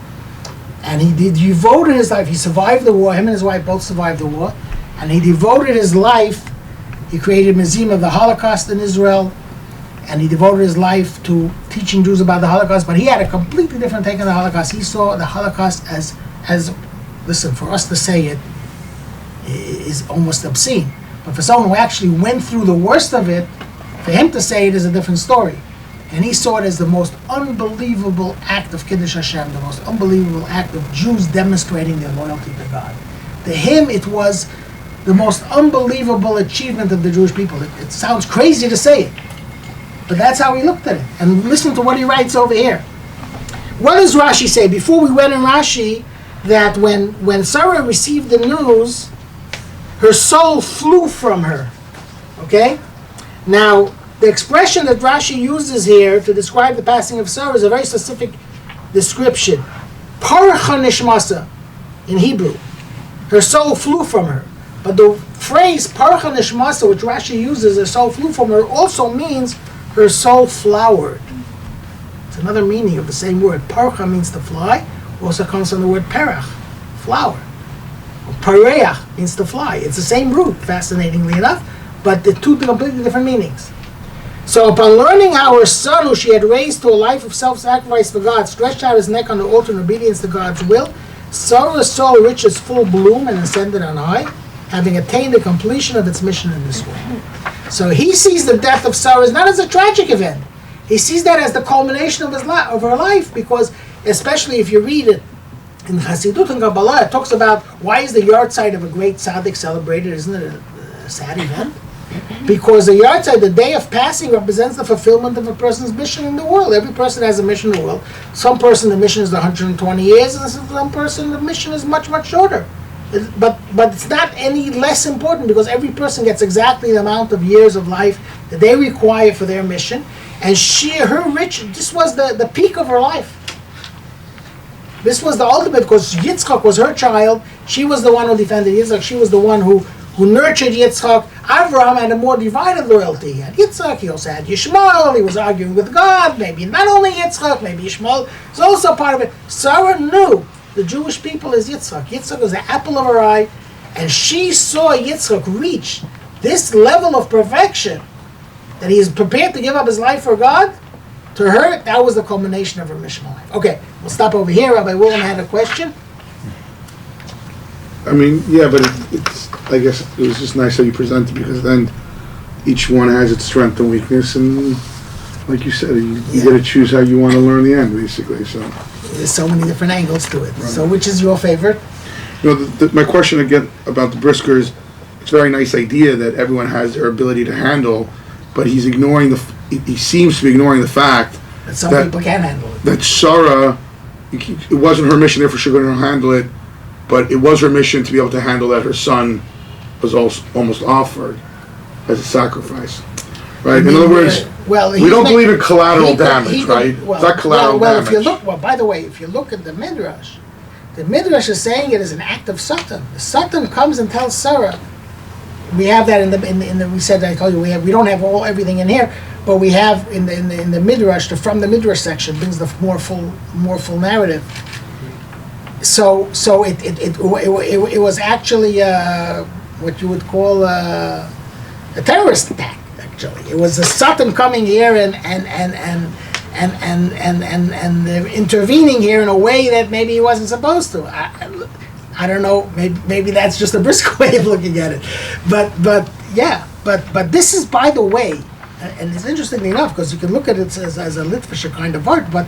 And he devoted his life, he survived the war, him and his wife both survived the war, and he devoted his life, he created a museum of the Holocaust in Israel, and he devoted his life to teaching Jews about the Holocaust, but he had a completely different take on the Holocaust. He saw the Holocaust as listen, for us to say it is almost obscene, but for someone who actually went through the worst of it, for him to say it is a different story. And he saw it as the most unbelievable act of Kiddush Hashem, the most unbelievable act of Jews demonstrating their loyalty to God. To him, it was the most unbelievable achievement of the Jewish people. It sounds crazy to say it, but that's how he looked at it. And listen to what he writes over here. What does Rashi say? Before we went in Rashi, that when Sarah received the news, her soul flew from her. Okay? Now, the expression that Rashi uses here to describe the passing of Sarah is a very specific description. Paracha nishmasa in Hebrew. her soul flew from her. But the phrase parcha nishmasa, which Rashi uses, her soul flew from her, also means her soul flowered. It's another meaning of the same word. Parcha means to fly, also comes from the word perach, flower. Pareach means to fly. It's the same root, fascinatingly enough, but the two completely different meanings. So upon learning how her son, who she had raised to a life of self-sacrifice for God, stretched out his neck on the altar in obedience to God's will, Sarah's soul reached its full bloom and ascended on high, having attained the completion of its mission in this world. So he sees the death of Sarah not as a tragic event. He sees that as the culmination of her life, because especially if you read it in Hasidut and Kabbalah, it talks about why is the yahrzeit of a great tzaddik celebrated? Isn't it a sad event? Because the yahrzeit, the day of passing, represents the fulfillment of a person's mission in the world. Every person has a mission in the world. Some person the mission is 120 years, and some person the mission is much, much shorter. But it's not any less important, because every person gets exactly the amount of years of life that they require for their mission. And this was the peak of her life. This was the ultimate, because Yitzchak was her child. She was the one who defended Yitzchak. She was the one who nurtured Yitzchak. Avraham had a more divided loyalty. He had Yitzchak, he also had Yishmael. He was arguing with God. Maybe not only Yitzchak, maybe Yishmael was also part of it. Sarah knew the Jewish people is Yitzchak. Yitzchak was the apple of her eye, and she saw Yitzchak reach this level of perfection that he is prepared to give up his life for God. To her, that was the culmination of her mission in life. Okay, we'll stop over here. Rabbi Willem had a question. I mean, yeah, but it's, I guess it was just nice how you presented, because then each one has its strength and weakness, and like you said, you get to choose how you want to learn the end, basically. So there's so many different angles to it. Right. So which is your favorite? You know, my question again about the briskers, it's a very nice idea that everyone has their ability to handle, but he's ignoring he seems to be ignoring the fact That some people can't handle it. that Sarah, it wasn't her mission, therefore she couldn't handle it, but it was her mission to be able to handle that her son was also almost offered as a sacrifice. Right? In other words, we don't believe in collateral damage, right? It's not collateral damage. If you look, by the way, if you look at the Midrash is saying it is an act of Satan. The Satan comes and tells Sarah. We have that in the we said, I told you, we don't have everything in here, but we have in the Midrash, from the Midrash section brings the more full narrative. So it was actually what you would call a terrorist attack. Actually, it was the Satan coming here and intervening here in a way that maybe he wasn't supposed to. I don't know. Maybe that's just a brisk way of looking at it, but this is, by the way, and it's interestingly enough, because you can look at it as a Litvischer kind of art, but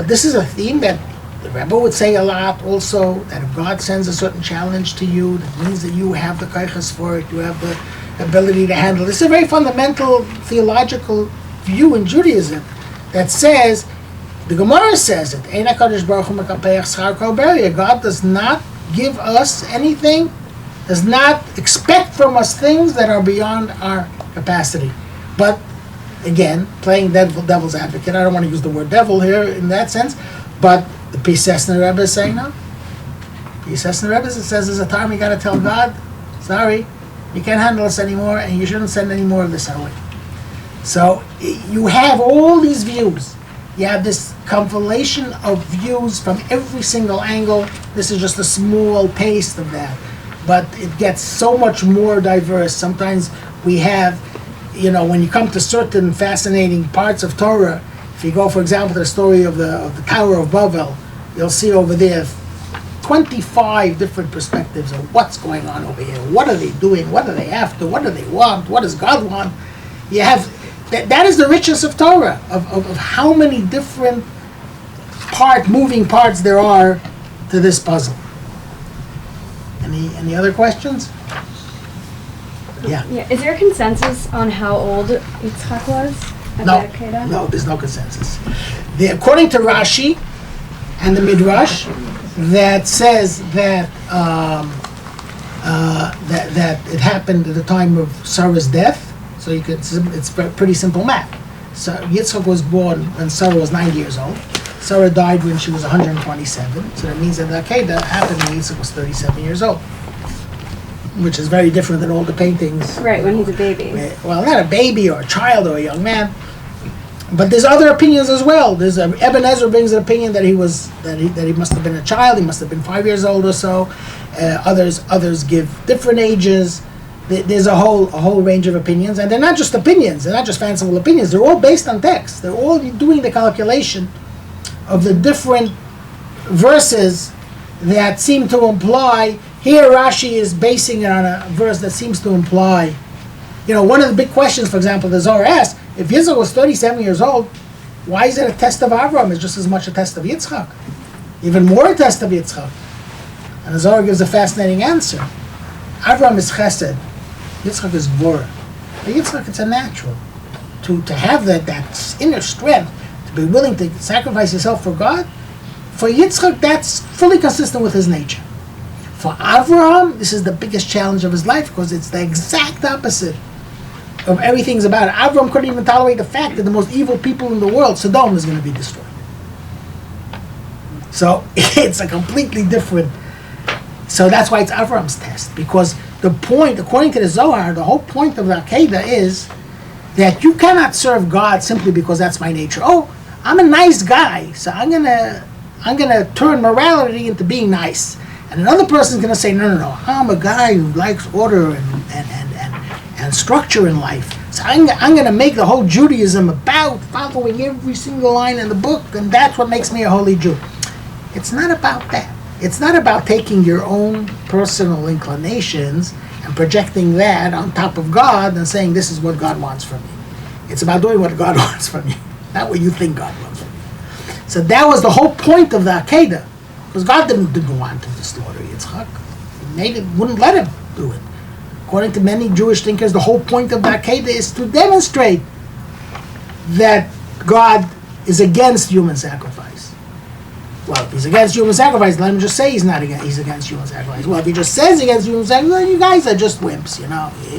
this is a theme that the Rebbe would say a lot also, that if God sends a certain challenge to you, that means that you have the kaiches for it, you have the ability to handle it. This is a very fundamental theological view in Judaism that says, the Gemara says it, Ein HaKadosh Baruch Hu mekapeach schar kol beria. God does not give us anything, does not expect from us things that are beyond our capacity. But again, playing devil's advocate, I don't want to use the word devil here in that sense, but the Pisesner Rebbe is saying no. Pisesner Rebbe says there's a time you got to tell God, sorry, you can't handle us anymore, and you shouldn't send any more of this our way. So you have all these views. You have this compilation of views from every single angle. This is just a small taste of that. But it gets so much more diverse. Sometimes we have, when you come to certain fascinating parts of Torah, if you go, for example, to the story of the Tower of Babel, you'll see over there 25 different perspectives of what's going on over here. What are they doing? What are they after? What do they want? What does God want? You have... That is the richness of Torah, of how many different moving parts there are to this puzzle. Any other questions? Yeah. Is there a consensus on how old Yitzchak was at that Kedah? No, there's no consensus. According to Rashi and the Midrash, that says that that it happened at the time of Sarah's death. So it's pretty simple math. So Yitzchak was born when Sarah was 90 years old. Sarah died when she was 127, so that means that the Akedah happened when Yitzchak was 37 years old, which is very different than all the paintings. Right, when he's a baby. Well, not a baby or a child or a young man, but there's other opinions as well. There's Ibn Ezra brings an opinion that he must have been a child. He must have been 5 years old or so. Others give different ages. There's a whole range of opinions, and they're not just opinions. They're not just fanciful opinions. They're all based on text. They're all doing the calculation of the different verses that seem to imply. Here Rashi is basing it on a verse that seems to imply, one of the big questions, for example, the Zohar asks, if Yitzchak was 37 years old, why is it a test of Avram? It's just as much a test of Yitzchak. Even more a test of Yitzchak. And the Zohar gives a fascinating answer. Avram is chesed. Yitzchak is gvura. For Yitzchak, it's a natural. To have that inner strength, to be willing to sacrifice yourself for God, for Yitzchak, that's fully consistent with his nature. For Avraham, this is the biggest challenge of his life because it's the exact opposite of everything's about it. Avraham couldn't even tolerate the fact that the most evil people in the world, Sodom, is going to be destroyed. So it's a completely different. So that's why it's Avraham's test, because the point, according to the Zohar, the whole point of the Akedah is that you cannot serve God simply because that's my nature. Oh, I'm a nice guy, so I'm gonna turn morality into being nice. And another person's going to say, no, I'm a guy who likes order and structure in life. So I'm going to make the whole Judaism about following every single line in the book, and that's what makes me a holy Jew. It's not about that. It's not about taking your own personal inclinations and projecting that on top of God and saying, this is what God wants from me. It's about doing what God wants from you, not what you think God wants from you. So that was the whole point of the Akedah. Because God didn't want him to slaughter Yitzchak. He wouldn't let him do it. According to many Jewish thinkers, the whole point of the Akedah is to demonstrate that God is against human sacrifice. Well, if he's against human sacrifice, let him just say he's against human sacrifice. Well, if he just says against human sacrifice, well, you guys are just wimps,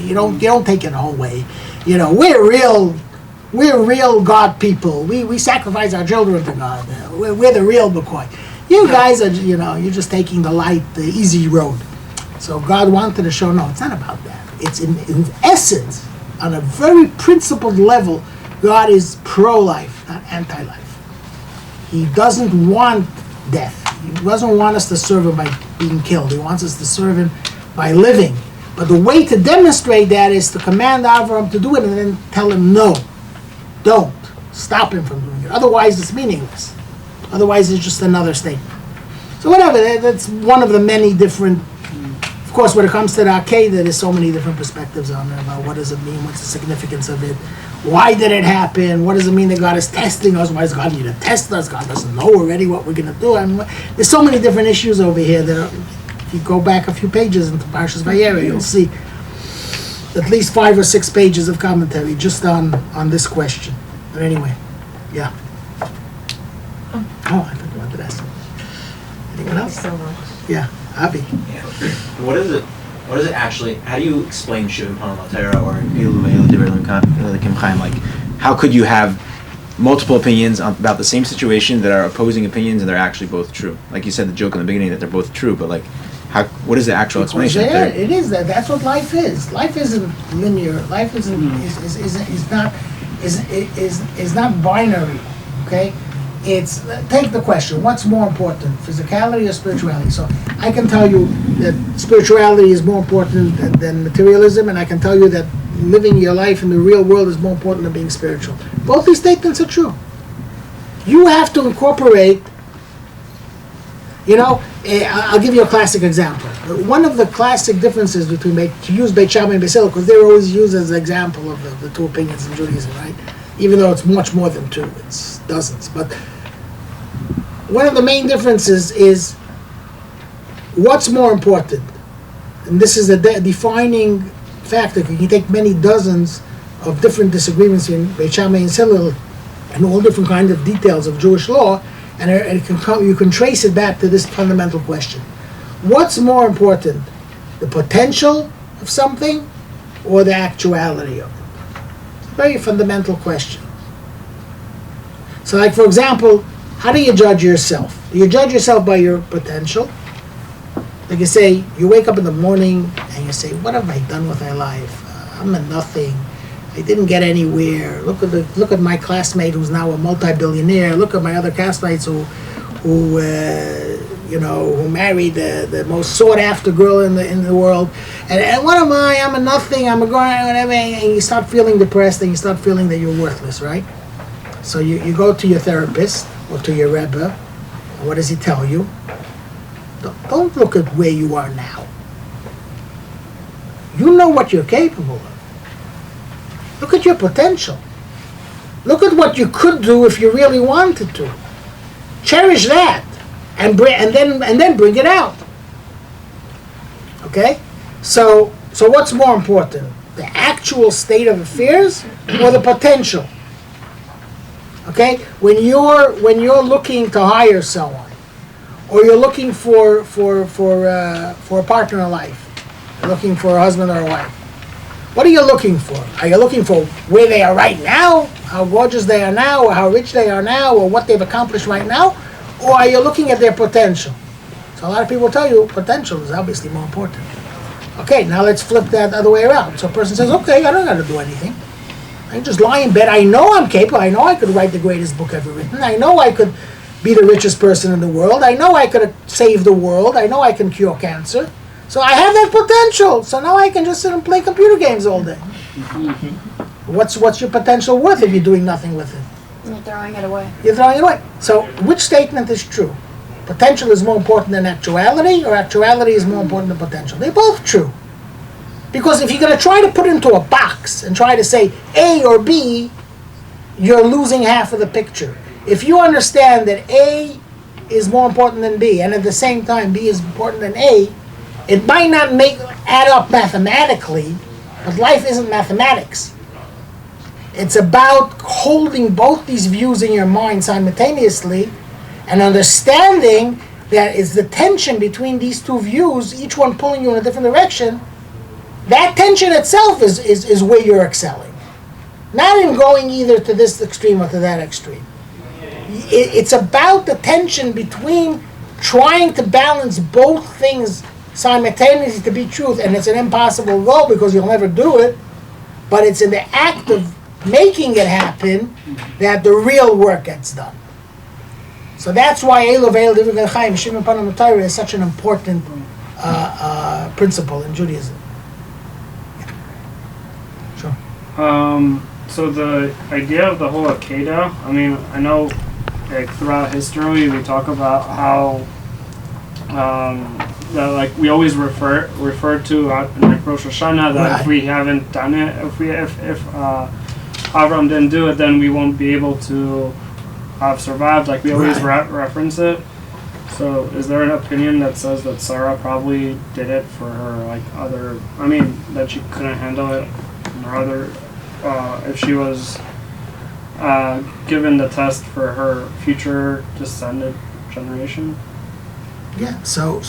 You don't take it the whole way. We're real God people. We sacrifice our children to God. We're the real McCoy. You guys are, you're just taking the easy road. So God wanted to show, no, it's not about that. It's in essence, on a very principled level, God is pro-life, not anti-life. He doesn't want death. He doesn't want us to serve him by being killed. He wants us to serve him by living. But the way to demonstrate that is to command Avram to do it and then tell him, no, don't. Stop him from doing it. Otherwise, it's meaningless. Otherwise, it's just another statement. So whatever, that's one of the many different. Of course, when it comes to the Akedah, there's so many different perspectives on it about what does it mean, what's the significance of it, why did it happen, what does it mean that God is testing us, why does God need to test us, God doesn't know already what we're going to do. There's so many different issues over here that if you go back a few pages into Parshas Vayera, you'll see at least 5 or 6 pages of commentary just on this question. But anyway, yeah. Oh, I thought you wanted to ask something. Anyone else? Thank you so much. Yeah, Avi. Yeah. What is it actually, how do you explain Shuvim Panamatera or Ilu Ve'elu Chaim? Like, how could you have multiple opinions about the same situation that are opposing opinions and they're actually both true? Like you said, the joke in the beginning that they're both true, but like, what is the actual explanation? It is that. That's what life is. Life isn't linear. Life isn't is not binary. Okay. It's, take the question, what's more important, physicality or spirituality? So I can tell you that spirituality is more important than materialism, and I can tell you that living your life in the real world is more important than being spiritual. Both these statements are true. You have to incorporate, I'll give you a classic example. One of the classic differences between, to use Beit Shammai and Beit Hillel, because they're always used as an example of the two opinions in Judaism, right? Even though it's much more than two, it's dozens. But one of the main differences is what's more important. And this is a defining factor. You can take many dozens of different disagreements in Beit Shammai and Hillel and all different kinds of details of Jewish law, and you can trace it back to this fundamental question. What's more important, the potential of something or the actuality of it? Very fundamental question. So like, for example, how do you judge yourself? Do you judge yourself by your potential? Like you say, you wake up in the morning and you say, what have I done with my life? I'm a nothing. I didn't get anywhere. Look at my classmate who's now a multi-billionaire. Look at my other classmates who married the most sought-after girl in the world. And what am I? I'm a nothing. I'm a guy, whatever. And you start feeling depressed, and you start feeling that you're worthless, right? So you go to your therapist or to your Rebbe, and what does he tell you? Don't look at where you are now. You know what you're capable of. Look at your potential. Look at what you could do if you really wanted to. Cherish that, and then bring it out. Okay? So what's more important, the actual state of affairs or the potential? Okay? When you're looking to hire someone, or you're looking for a partner in life, you're looking for a husband or a wife. What are you looking for? Are you looking for where they are right now, how gorgeous they are now, or how rich they are now, or what they've accomplished right now? Or are you looking at their potential? So a lot of people tell you potential is obviously more important. Okay, now let's flip that other way around. So a person says, okay, I don't got to do anything. I can just lie in bed. I know I'm capable. I know I could write the greatest book ever written. I know I could be the richest person in the world. I know I could save the world. I know I can cure cancer. So I have that potential. So now I can just sit and play computer games all day. What's your potential worth if you're doing nothing with it? You're throwing it away. You're throwing it away. So which statement is true? Potential is more important than actuality, or actuality is more important than potential? They're both true. Because if you're going to try to put it into a box and try to say A or B, you're losing half of the picture. If you understand that A is more important than B, and at the same time B is important than A, it might not add up mathematically, but life isn't mathematics. It's about holding both these views in your mind simultaneously and understanding that it's the tension between these two views, each one pulling you in a different direction. That tension itself is where you're excelling. Not in going either to this extreme or to that extreme. It's about the tension between trying to balance both things simultaneously to be truth, and it's an impossible goal because you'll never do it, but it's in the act of making it happen that the real work gets done. So that's why Eilu Ve'el Divrei Chaim, Shimon Panam Torah is such an important principle in Judaism. Sure. So the idea of the whole Akeda, I mean, I know like throughout history we talk about how that like we always refer to in like Rosh Hashanah that Right. if we haven't done it, if Avram didn't do it, then we won't be able to have survived. Like we always reference it. So is there an opinion that says that Sarah probably did it for her like other? I mean that she couldn't handle it, or other if she was given the test for her future descendant generation? Yeah, so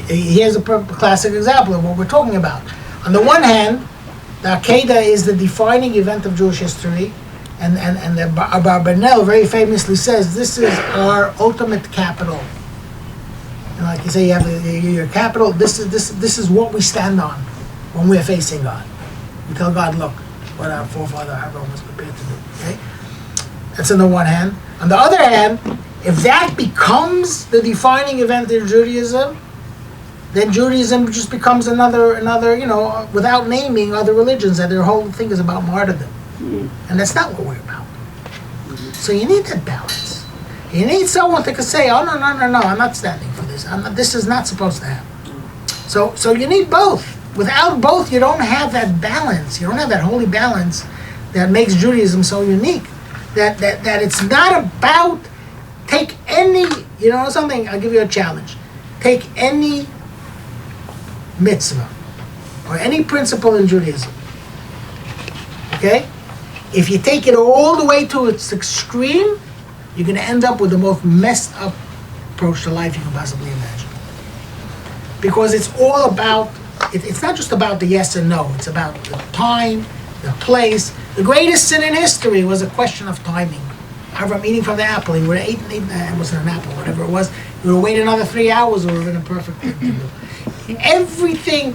here's a classic example of what we're talking about. On the one hand, the Akedah is the defining event of Jewish history, and the Abarbanel very famously says, this is our ultimate capital. And like you say, you have your capital, this is what we stand on when we're facing God. We tell God, look, what our forefather Abraham was prepared to do, okay? That's on the one hand. On the other hand, if that becomes the defining event in Judaism, then Judaism just becomes another, without naming other religions, that their whole thing is about martyrdom. And that's not what we're about. So you need that balance. You need someone that can say, oh, no, I'm not standing for this. This is not supposed to happen. So you need both. Without both, you don't have that balance. You don't have that holy balance that makes Judaism so unique. That it's not about, take any, something, I'll give you a challenge. Take any mitzvah or any principle in Judaism, okay? If you take it all the way to its extreme, you're going to end up with the most messed up approach to life you can possibly imagine. Because it's all about, it's not just about the yes and no, it's about the time, the place. The greatest sin in history was a question of timing. Avram eating from the apple. He would have eaten, it wasn't an apple, whatever it was. He would have waited another 3 hours. It would have been a perfect thing to do. Everything,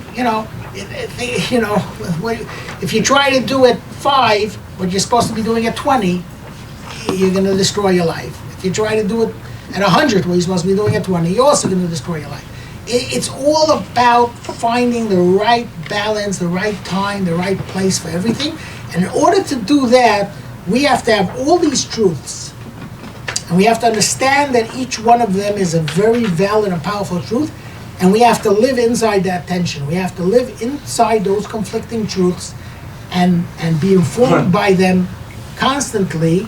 if you try to do it 5, but you're supposed to be doing it 20, you're going to destroy your life. If you try to do it at 100, where you're supposed to be doing it 20, you're also going to destroy your life. It's all about finding the right balance, the right time, the right place for everything. And in order to do that, we have to have all these truths. And we have to understand that each one of them is a very valid and powerful truth. And we have to live inside that tension. We have to live inside those conflicting truths and be informed by them constantly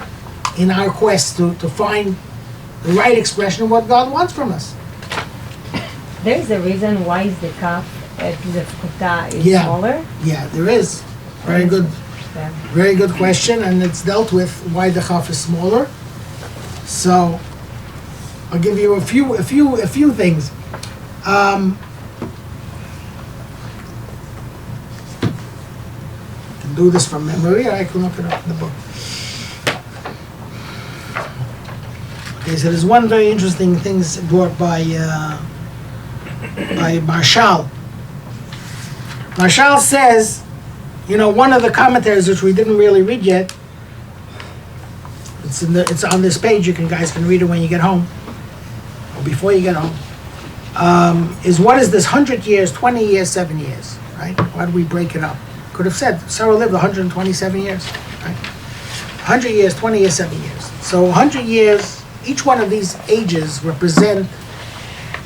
in our quest to find the right expression of what God wants from us. There is a reason why is the cup at the Fkuta is smaller? Yeah, there is. Very good. Yeah. Very good question, and it's dealt with why the chaf is smaller. So I'll give you a few things. I can do this from memory, or I can look it up in the book. Okay, so there's one very interesting thing brought by Marshall. Marshall says, one of the commentaries which we didn't really read yet, it's on this page, guys can read it when you get home, or before you get home, is what is this 100 years, 20 years, 7 years, right? Why do we break it up? Could have said Sarah lived 127 years, right? 100 years, 20 years, 7 years. So 100 years, each one of these ages represent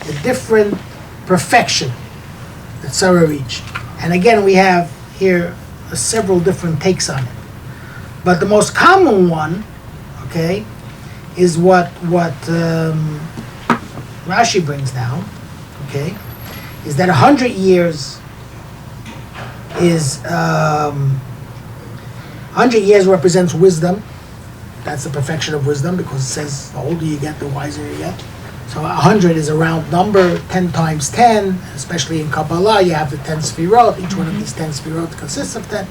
a different perfection that Sarah reached. And again, we have here several different takes on it. But the most common one, okay, is what Rashi brings down, okay, is that 100 years is 100 years represents wisdom. That's the perfection of wisdom, because it says the older you get, the wiser you get. So 100 is a round number, 10 times 10, especially in Kabbalah, you have the 10 sfirot. Each one of these 10 sfirot consists of 10.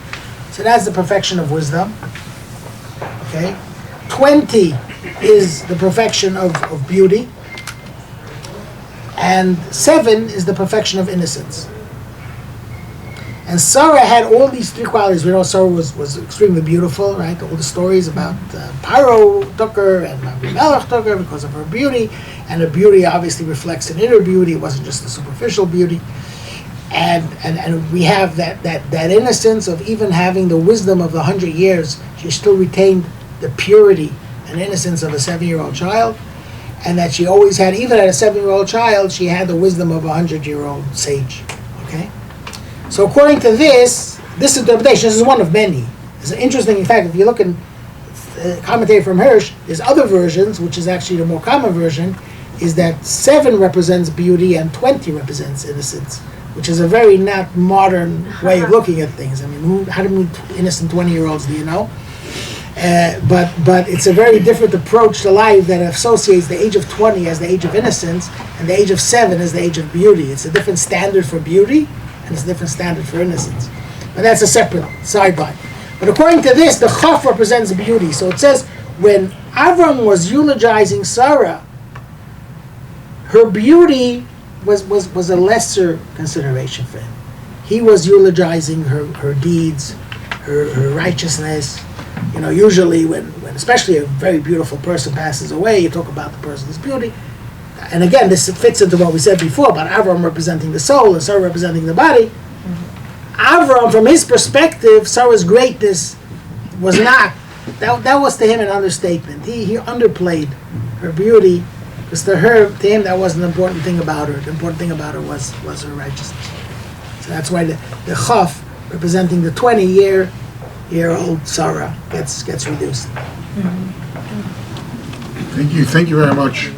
So that's the perfection of wisdom. Okay? 20 is the perfection of beauty. And 7 is the perfection of innocence. And Sarah had all these 3 qualities. We know Sarah was extremely beautiful, right? All the stories about Paro took her and Melech took her because of her beauty. And her beauty obviously reflects an inner beauty. It wasn't just a superficial beauty. And we have that innocence of even having the wisdom of the 100 years. She still retained the purity and innocence of a 7-year-old child. And that she always had, even at a 7-year-old child, she had the wisdom of a 100-year-old sage. Okay? So according to this interpretation, this is one of many. It's an interesting, in fact, if you look in commentary from Hirsch, there's other versions, which is actually the more common version, is that 7 represents beauty and 20 represents innocence, which is a very not modern way of looking at things. I mean, how many innocent 20-year-olds do you know? But it's a very different approach to life that associates the age of 20 as the age of innocence and the age of 7 as the age of beauty. It's a different standard for beauty, and it's a different standard for innocence. But that's a separate sideline. But according to this, the chaf represents beauty. So it says, when Avram was eulogizing Sarah, her beauty was a lesser consideration for him. He was eulogizing her deeds, her righteousness. Usually when especially a very beautiful person passes away, you talk about the person's beauty. And again, this fits into what we said before about Avram representing the soul and Sarah representing the body. Mm-hmm. Avram, from his perspective, Sarah's greatness was not, that was to him an understatement. He underplayed her beauty, because to him, that wasn't the important thing about her. The important thing about her was her righteousness. So that's why the chaf, representing the 20-year-old Sarah, gets reduced. Thank you very much.